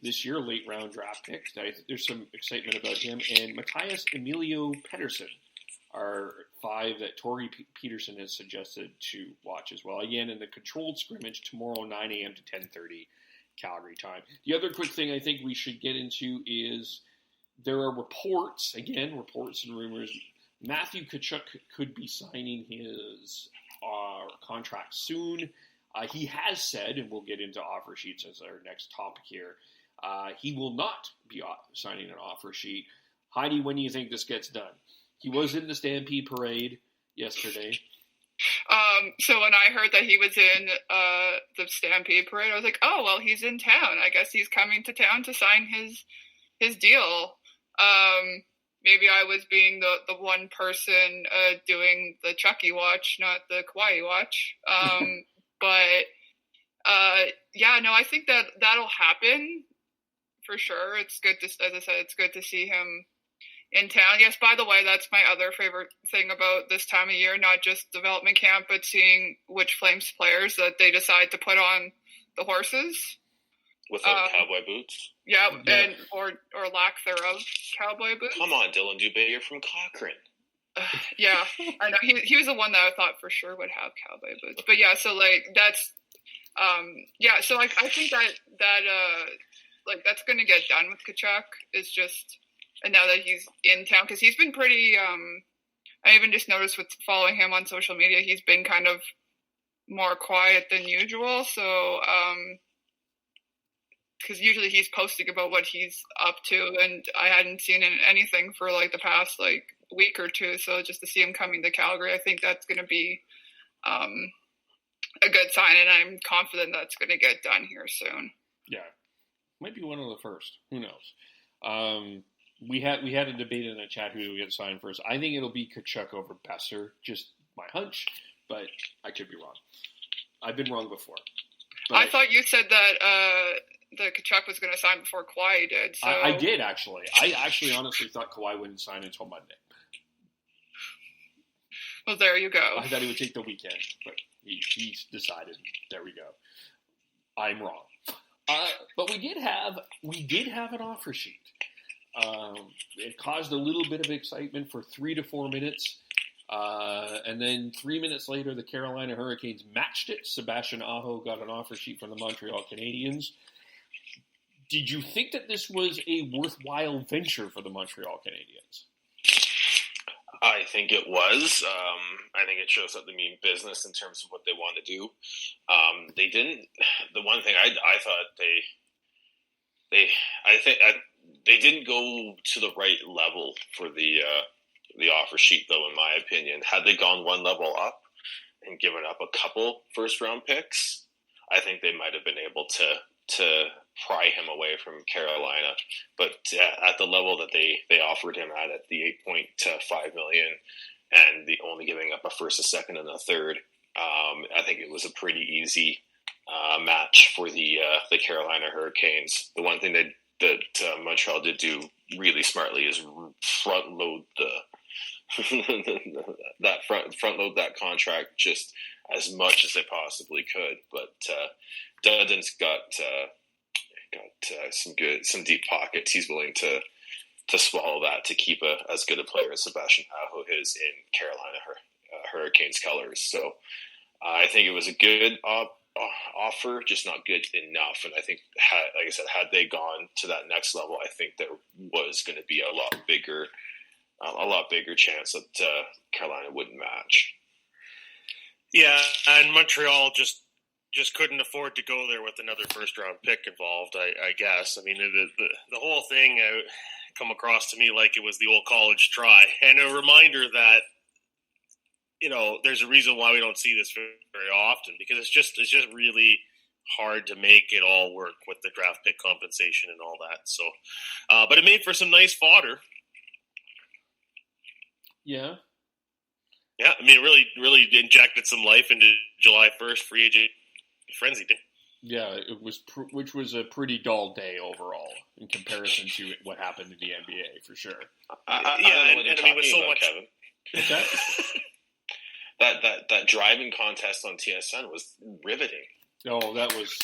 [SPEAKER 6] this year, late round draft pick. There's some excitement about him. And Matthias Emilio Pedersen are 5 that Tori Peterson has suggested to watch as well. Again, in the controlled scrimmage tomorrow, 9 a.m. to 10:30 Calgary time. The other quick thing I think we should get into is there are reports and rumors. Matthew Tkachuk could be signing his contract soon. He has said, and we'll get into offer sheets as our next topic here, he will not be signing an offer sheet. Heidi, when do you think this gets done? He was in the Stampede Parade yesterday.
[SPEAKER 7] So when I heard that he was in the Stampede Parade, I was like, oh, well, he's in town. I guess he's coming to town to sign his deal. Maybe I was being the one person doing the Chucky watch, not the Kawhi watch. But I think that'll happen for sure. It's good as I said, it's good to see him in town. Yes, by the way, that's my other favorite thing about this time of year, not just development camp, but seeing which Flames players that they decide to put on the horses.
[SPEAKER 9] Without cowboy boots?
[SPEAKER 7] Yeah, and or lack thereof cowboy boots.
[SPEAKER 9] Come on, Dylan Dubé, you're from Cochrane.
[SPEAKER 7] Yeah, I know. He was the one that I thought for sure would have cowboy boots. But yeah, so that's so I think that that's going to get done with Tkachuk. It's just, and now that he's in town, because he's been pretty, I even just noticed with following him on social media, he's been kind of more quiet than usual. So, because usually he's posting about what he's up to, and I hadn't seen anything for the past week or two. So just to see him coming to Calgary, I think that's going to be a good sign, and I'm confident that's going to get done here soon.
[SPEAKER 6] Yeah, might be one of the first. Who knows? We had a debate in the chat who we get signed first. I think it'll be Tkachuk over Besser. Just my hunch, but I could be wrong. I've been wrong before.
[SPEAKER 7] I thought you said that the Tkachuk was going to sign before Kawhi did. So.
[SPEAKER 6] I did, actually. I actually honestly thought Kawhi wouldn't sign until Monday.
[SPEAKER 7] Well, there you go.
[SPEAKER 6] I thought he would take the weekend, but he decided. There we go. I'm wrong. But we did have an offer sheet. It caused a little bit of excitement for 3 to 4 minutes. And then 3 minutes later, the Carolina Hurricanes matched it. Sebastian Aho got an offer sheet from the Montreal Canadiens. Did you think that this was a worthwhile venture for the Montreal Canadiens?
[SPEAKER 9] I think it was. I think it shows that they mean business in terms of what they want to do. They didn't. The one thing I thought they didn't go to the right level for the offer sheet, though, in my opinion. Had they gone one level up and given up a couple first-round picks, I think they might have been able to pry him away from Carolina. But at the level that they offered him at the $8.5 million, and the only giving up a first, a second, and a third, I think it was a pretty easy match for the Carolina Hurricanes. The one thing that Montreal did do really smartly is front load front load that contract just as much as they possibly could. But Dudden's got some deep pockets. He's willing to swallow that to keep as good a player as Sebastian Aho is in Carolina Hurricanes colors. So I think it was a good offer, just not good enough. And I think, like I said, had they gone to that next level, I think there was going to be a lot bigger chance that Carolina wouldn't match.
[SPEAKER 8] Yeah, and Montreal just couldn't afford to go there with another first-round pick involved, I guess. I mean, the whole thing come across to me like it was the old college try. And a reminder that, there's a reason why we don't see this very often, because it's just really hard to make it all work with the draft pick compensation and all that. So, but it made for some nice fodder.
[SPEAKER 6] Yeah.
[SPEAKER 8] Yeah, I mean, it really injected some life into July 1st free agent frenzy.
[SPEAKER 6] Yeah, it was, which was a pretty dull day overall in comparison to what happened in the NBA, for sure.
[SPEAKER 8] And I mean, with so much.
[SPEAKER 9] Kevin.
[SPEAKER 6] What's that?
[SPEAKER 9] that driving contest on TSN was riveting.
[SPEAKER 6] Oh, that was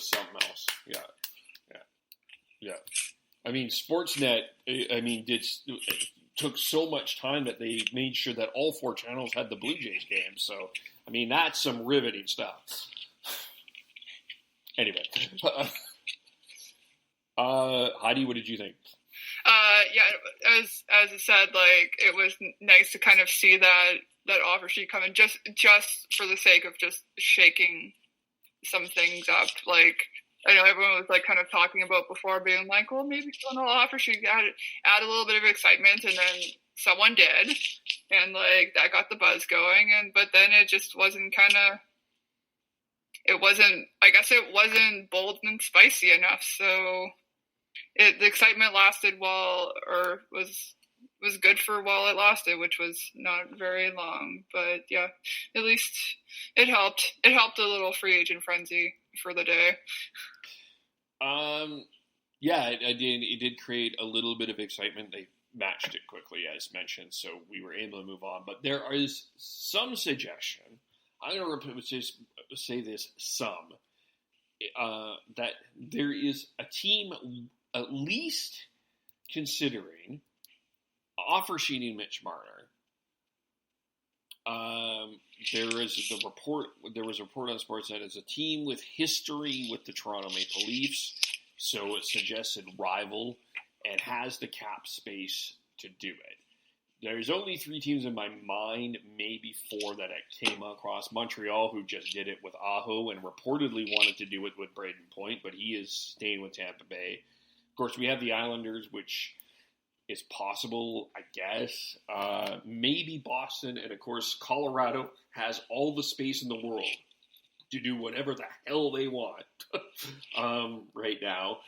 [SPEAKER 6] something else. Yeah. I mean, Sportsnet. Took so much time that they made sure that all 4 channels had the Blue Jays game. So, I mean, that's some riveting stuff. Anyway, Heidi, what did you think?
[SPEAKER 7] Yeah, as I said, like, it was nice to kind of see that offer sheet come in just for the sake of just shaking some things up. Like, I know everyone was like kind of talking about before, being like, well, maybe someone will offer sheet add a little bit of excitement, and then someone did, and like that got the buzz going, but then it just wasn't I guess it wasn't bold and spicy enough. So the excitement lasted was good for while it lasted, which was not very long. But yeah, at least it helped. It helped a little free agent frenzy for the day.
[SPEAKER 6] Yeah, it did create a little bit of excitement. They matched it quickly, as mentioned, so we were able to move on. But there is some suggestion, I'm going to say this, that there is a team at least considering offer sheeting Mitch Marner. There was a report on Sportsnet as a team with history with the Toronto Maple Leafs, so it suggested rival and has the cap space to do it. There's only 3 teams in my mind, maybe 4 that I came across. Montreal, who just did it with Aho and reportedly wanted to do it with Braden Point, but he is staying with Tampa Bay. Of course, we have the Islanders, which is possible, I guess. Maybe Boston, and of course, Colorado has all the space in the world to do whatever the hell they want right now.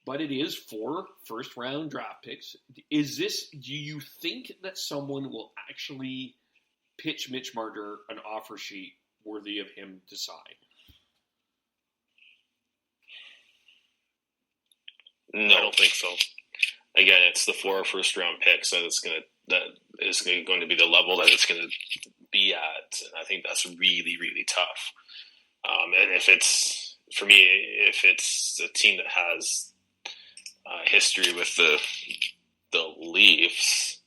[SPEAKER 6] but it is 4 first-round draft picks. Do you think that someone will actually pitch Mitch Marner an offer sheet worthy of him to sign?
[SPEAKER 8] No, I don't think so. Again, it's the 4 first-round picks that is going to be the level that it's going to be at, and I think that's really, really tough. And if it's a team that has history with the Leafs,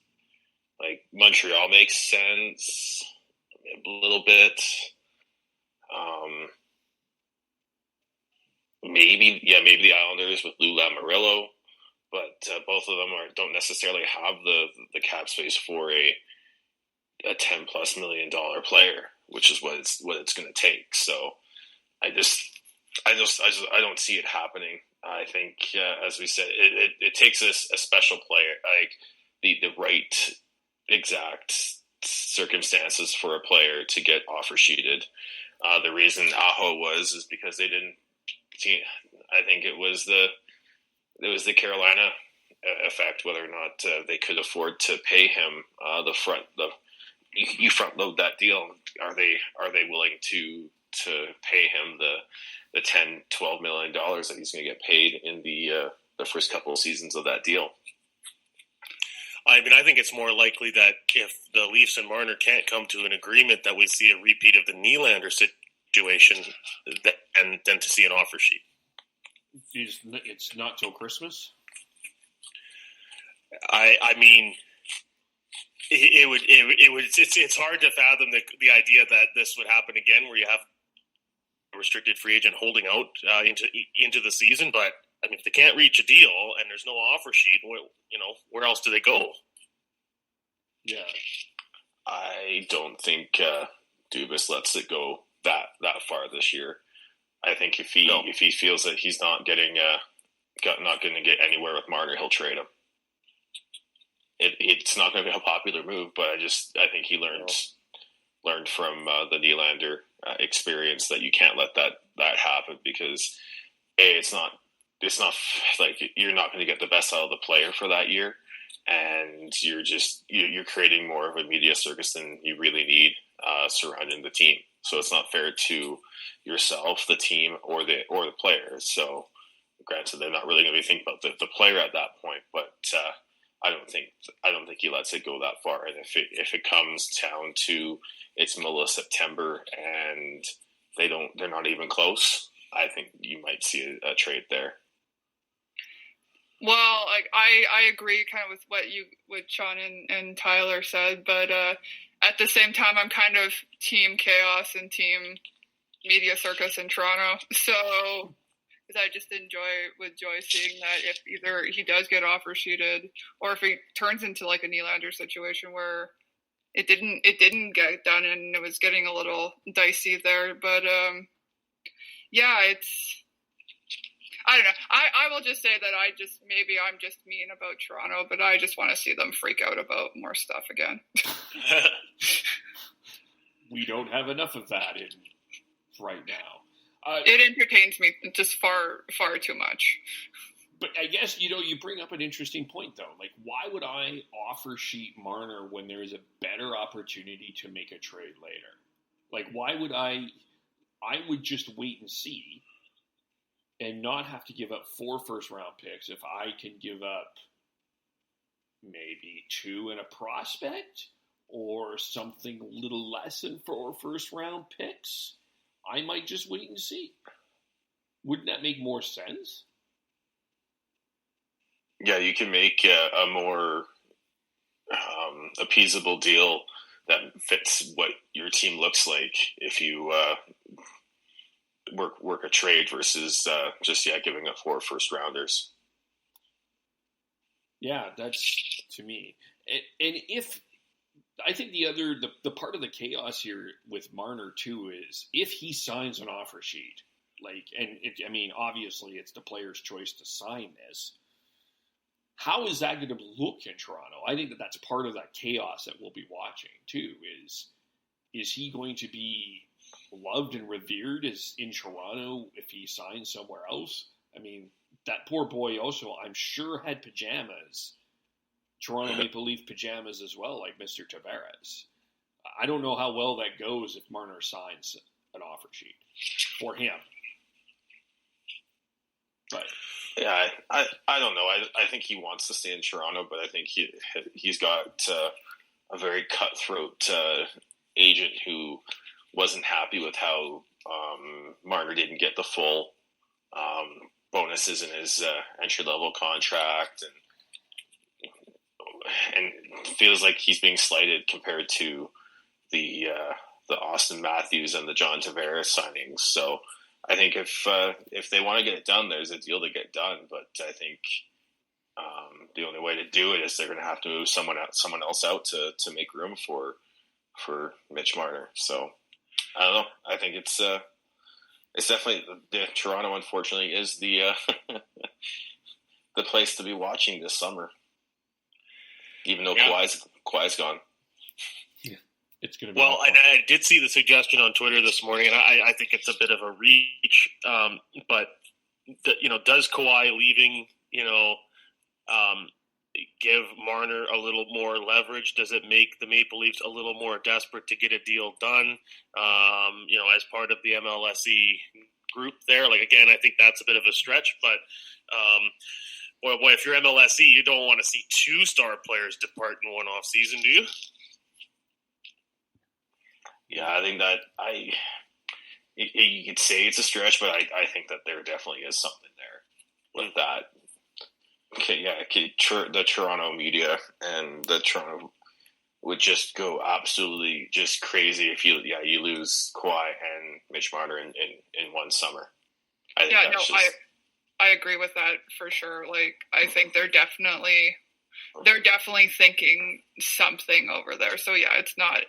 [SPEAKER 8] like Montreal makes sense a little bit. Maybe the Islanders with Lou Lamoriello, but both of them don't necessarily have the cap space for a $10+ million player, which is what it's going to take. So I don't see it happening. I think, as we said, it takes a special player, like the right exact circumstances for a player to get offer sheeted. The reason Aho is because they didn't. I think it was the Carolina effect, whether or not they could afford to pay him you front load that deal. Are they willing to pay him the $10-12 million that he's going to get paid in the first couple of seasons of that deal?
[SPEAKER 3] I mean, I think it's more likely that if the Leafs and Marner can't come to an agreement, that we see a repeat of the Nylander situation than to see an offer sheet.
[SPEAKER 6] It's not till Christmas?
[SPEAKER 3] I mean, it's hard to fathom the idea that this would happen again, where you have a restricted free agent holding out into the season. But I mean, if they can't reach a deal and there's no offer sheet, where else do they go?
[SPEAKER 6] Yeah,
[SPEAKER 8] I don't think Dubas lets it go that far this year. I think if he feels that he's not going to get anywhere with Marner, he'll trade him. It's not going to be a popular move, but I think he learned from the Nylander experience that you can't let that happen, because it's not like you're not going to get the best out of the player for that year, and you're creating more of a media circus than you really need surrounding the team. So it's not fair to yourself, the team, or the players. So granted, they're not really going to be thinking about the player at that point, but I don't think he lets it go that far. And if it comes down to it's middle of September and they're not even close, I think you might see a trade there.
[SPEAKER 7] Well, I agree kind of with what Sean and Tyler said, but at the same time, I'm kind of team chaos and team media circus in Toronto. So, because I just enjoy seeing that if either he does get offer sheeted, or if it turns into like a Nylander situation where it didn't get done and it was getting a little dicey there. But yeah, I don't know. I will just say that maybe I'm just mean about Toronto, but I just want to see them freak out about more stuff again.
[SPEAKER 6] We don't have enough of that right now.
[SPEAKER 7] It entertains me just far, far too much.
[SPEAKER 6] But I guess, you bring up an interesting point, though. Like, why would I offer sheet Marner when there is a better opportunity to make a trade later? Like, why would I would just wait and see and not have to give up 4 first-round picks if I can give up maybe 2 and a prospect or something a little less than 4 first-round picks. I might just wait and see. Wouldn't that make more sense?
[SPEAKER 8] Yeah, you can make a more appeasable deal that fits what your team looks like if you work a trade versus giving up 4 first-rounders.
[SPEAKER 6] Yeah, that's to me. And if I think the part of the chaos here with Marner too is if he signs an offer sheet, obviously it's the player's choice to sign this. How is that going to look in Toronto? I think that's part of that chaos that we'll be watching too. Is he going to be loved and revered as in Toronto if he signs somewhere else? I mean, that poor boy also, I'm sure, had pajamas, Toronto Maple Leaf pajamas as well, like Mr. Tavares. I don't know how well that goes if Marner signs an offer sheet for him. But
[SPEAKER 9] yeah, I don't know. I think he wants to stay in Toronto, but I think he's got a very cutthroat agent who wasn't happy with how Marner didn't get the full bonuses in his entry-level contract, and feels like he's being slighted compared to the Austin Matthews and the John Tavares signings. So I think if they want to get it done, there's a deal to get done. But I think the only way to do it is they're going to have to move someone else out to make room for Mitch Marner. So I don't know. I think it's definitely Toronto. Unfortunately, is the the place to be watching this summer. Even though Kawhi's gone.
[SPEAKER 6] Yeah, it's going to be.
[SPEAKER 8] Well, and I did see the suggestion on Twitter this morning, and I think it's a bit of a reach. But does Kawhi leaving, give Marner a little more leverage? Does it make the Maple Leafs a little more desperate to get a deal done? As part of the MLSE group there. Like, again, I think that's a bit of a stretch, but. Boy, if you're MLSE, you don't want to see two star players depart in one off season, do you?
[SPEAKER 9] Yeah, I think that you could say it's a stretch, but I think that there definitely is something there with that. The Toronto media and the Toronto would just go absolutely just crazy if you lose Kawhi and Mitch Marner in one summer.
[SPEAKER 7] I agree with that for sure. Like, I think they're definitely thinking something over there. So yeah, it's not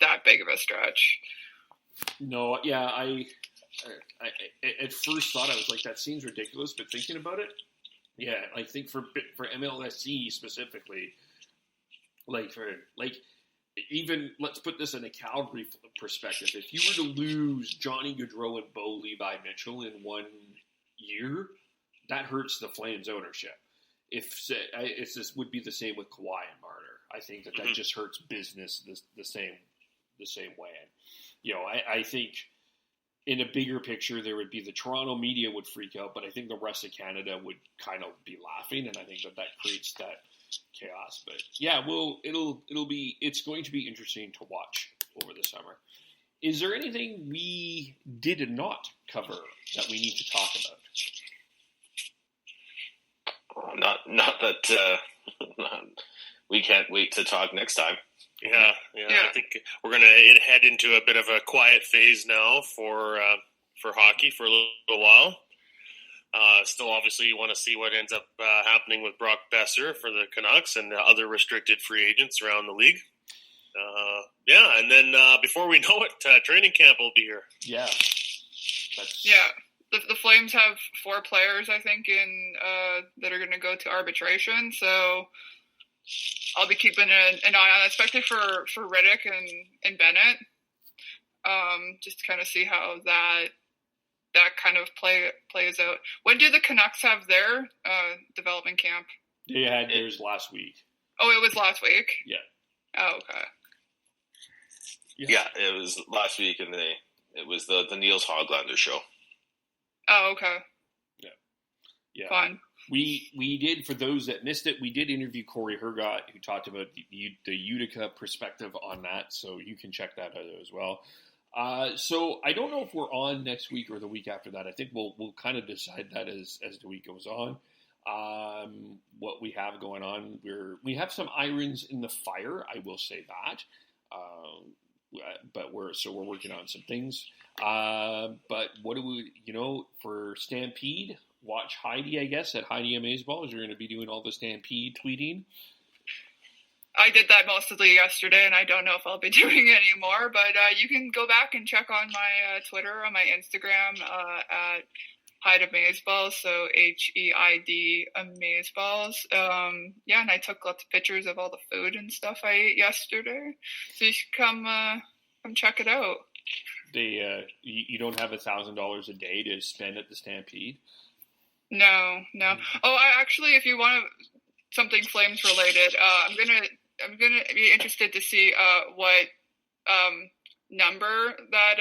[SPEAKER 7] that big of a stretch.
[SPEAKER 6] No, yeah, I at first thought I was like, that seems ridiculous, but thinking about it, yeah, I think for MLSE specifically, even let's put this in a Calgary perspective. If you were to lose Johnny Gaudreau and Bo Levi Mitchell in 1 year, that hurts the Flames ownership. This would be the same with Kawhi and Marner. I think that just hurts business the same way. I think in a bigger picture, there would be the Toronto media would freak out, but I think the rest of Canada would kind of be laughing, and I think that creates that chaos. But yeah, it's going to be interesting to watch over the summer. Is there anything we did not cover that we need to talk about?
[SPEAKER 9] Not that we can't wait to talk next time.
[SPEAKER 8] Yeah. I think we're going to head into a bit of a quiet phase now for hockey for a little while. Still, obviously, you want to see what ends up happening with Brock Besser for the Canucks and the other restricted free agents around the league. And then before we know it, training camp will be here.
[SPEAKER 6] Yeah.
[SPEAKER 7] The Flames have 4 players, I think, that are going to go to arbitration. So I'll be keeping an eye on it, especially for Riddick and Bennett, just to kind of see how that kind of plays out. When do the Canucks have their development camp?
[SPEAKER 6] They had theirs last week.
[SPEAKER 7] Oh, it was last week?
[SPEAKER 6] Yeah.
[SPEAKER 7] Oh, okay.
[SPEAKER 9] Yeah, it was last week, and it was the Niels Hoglander show.
[SPEAKER 7] Oh, okay.
[SPEAKER 6] Yeah.
[SPEAKER 7] Fun.
[SPEAKER 6] We did, for those that missed it, we did interview Corey Hergott, who talked about the Utica perspective on that, so you can check that out as well. So I don't know if we're on next week or the week after that. I think we'll kind of decide that as the week goes on. What we have going on, we have some irons in the fire, I will say that. But we're working on some things. But what do we, for Stampede, watch Heidi, I guess, at Heidi Amazeballs. You're going to be doing all the Stampede tweeting.
[SPEAKER 7] I did that mostly yesterday, and I don't know if I'll be doing it anymore, but you can go back and check on my Twitter, on my Instagram, at Heidi Amazeballs, so HEID Amazeballs. And I took lots of pictures of all the food and stuff I ate yesterday, so you should come check it out.
[SPEAKER 6] You don't have $1,000 a day to spend at the Stampede?
[SPEAKER 7] No. Oh, if you want something Flames related, I'm gonna be interested to see what number that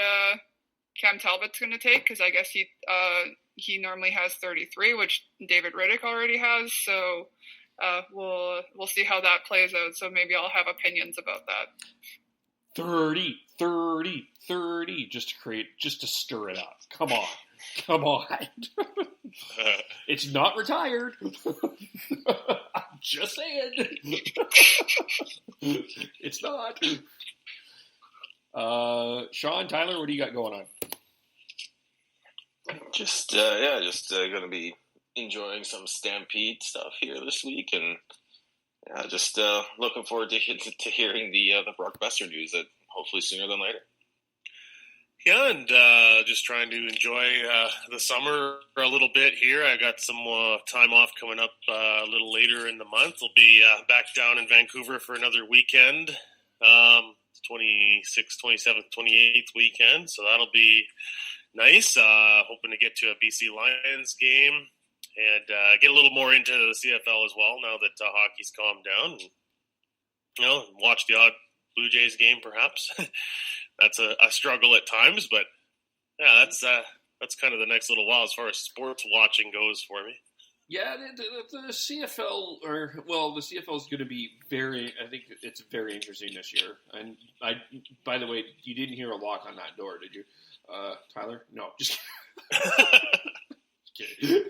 [SPEAKER 7] Cam Talbot's gonna take, because I guess he normally has 33, which David Riddick already has. So we'll see how that plays out. So maybe I'll have opinions about that.
[SPEAKER 6] 30, just to stir it up. Come on. It's not retired. I'm just saying. It's not. Sean, Tyler, what do you got going on?
[SPEAKER 9] Just going to be enjoying some Stampede stuff here this week, and just looking forward to hearing the Brock Besser news that hopefully sooner than later.
[SPEAKER 8] Yeah, and just trying to enjoy the summer a little bit here. I got some time off coming up a little later in the month. I'll be back down in Vancouver for another weekend, 26th, 27th, 28th weekend. So that'll be nice. Hoping to get to a BC Lions game and get a little more into the CFL as well now that hockey's calmed down. And, watch the odd Blue Jays game perhaps. That's a struggle at times, but yeah, that's kind of the next little while as far as sports watching goes for me.
[SPEAKER 6] Yeah, the CFL, the CFL is going to be I think it's very interesting this year. And by the way, you didn't hear a lock on that door, did you, Tyler? No, just kidding.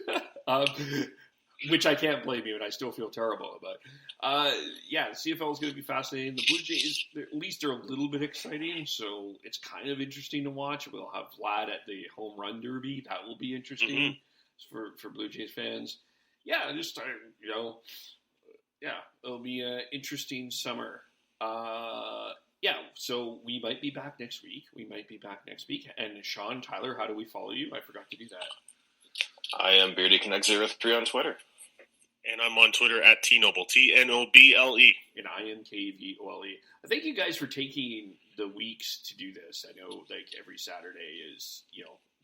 [SPEAKER 6] Which I can't blame you, and I still feel terrible about. The CFL is going to be fascinating. The Blue Jays, at least they're a little bit exciting, so it's kind of interesting to watch. We'll have Vlad at the home run derby. That will be interesting for Blue Jays fans. Yeah, it'll be an interesting summer. So we might be back next week. And Sean, Tyler, how do we follow you? I forgot to do that.
[SPEAKER 9] I am BeardyConnect03 on Twitter.
[SPEAKER 8] And I'm on Twitter at TNoble, TNOBLE.
[SPEAKER 6] And I am KVOLE. I thank you guys for taking the weeks to do this. I know every Saturday is,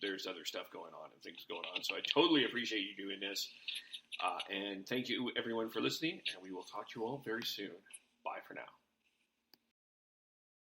[SPEAKER 6] there's other stuff going on and things going on. So I totally appreciate you doing this. And thank you everyone for listening. And we will talk to you all very soon. Bye for now.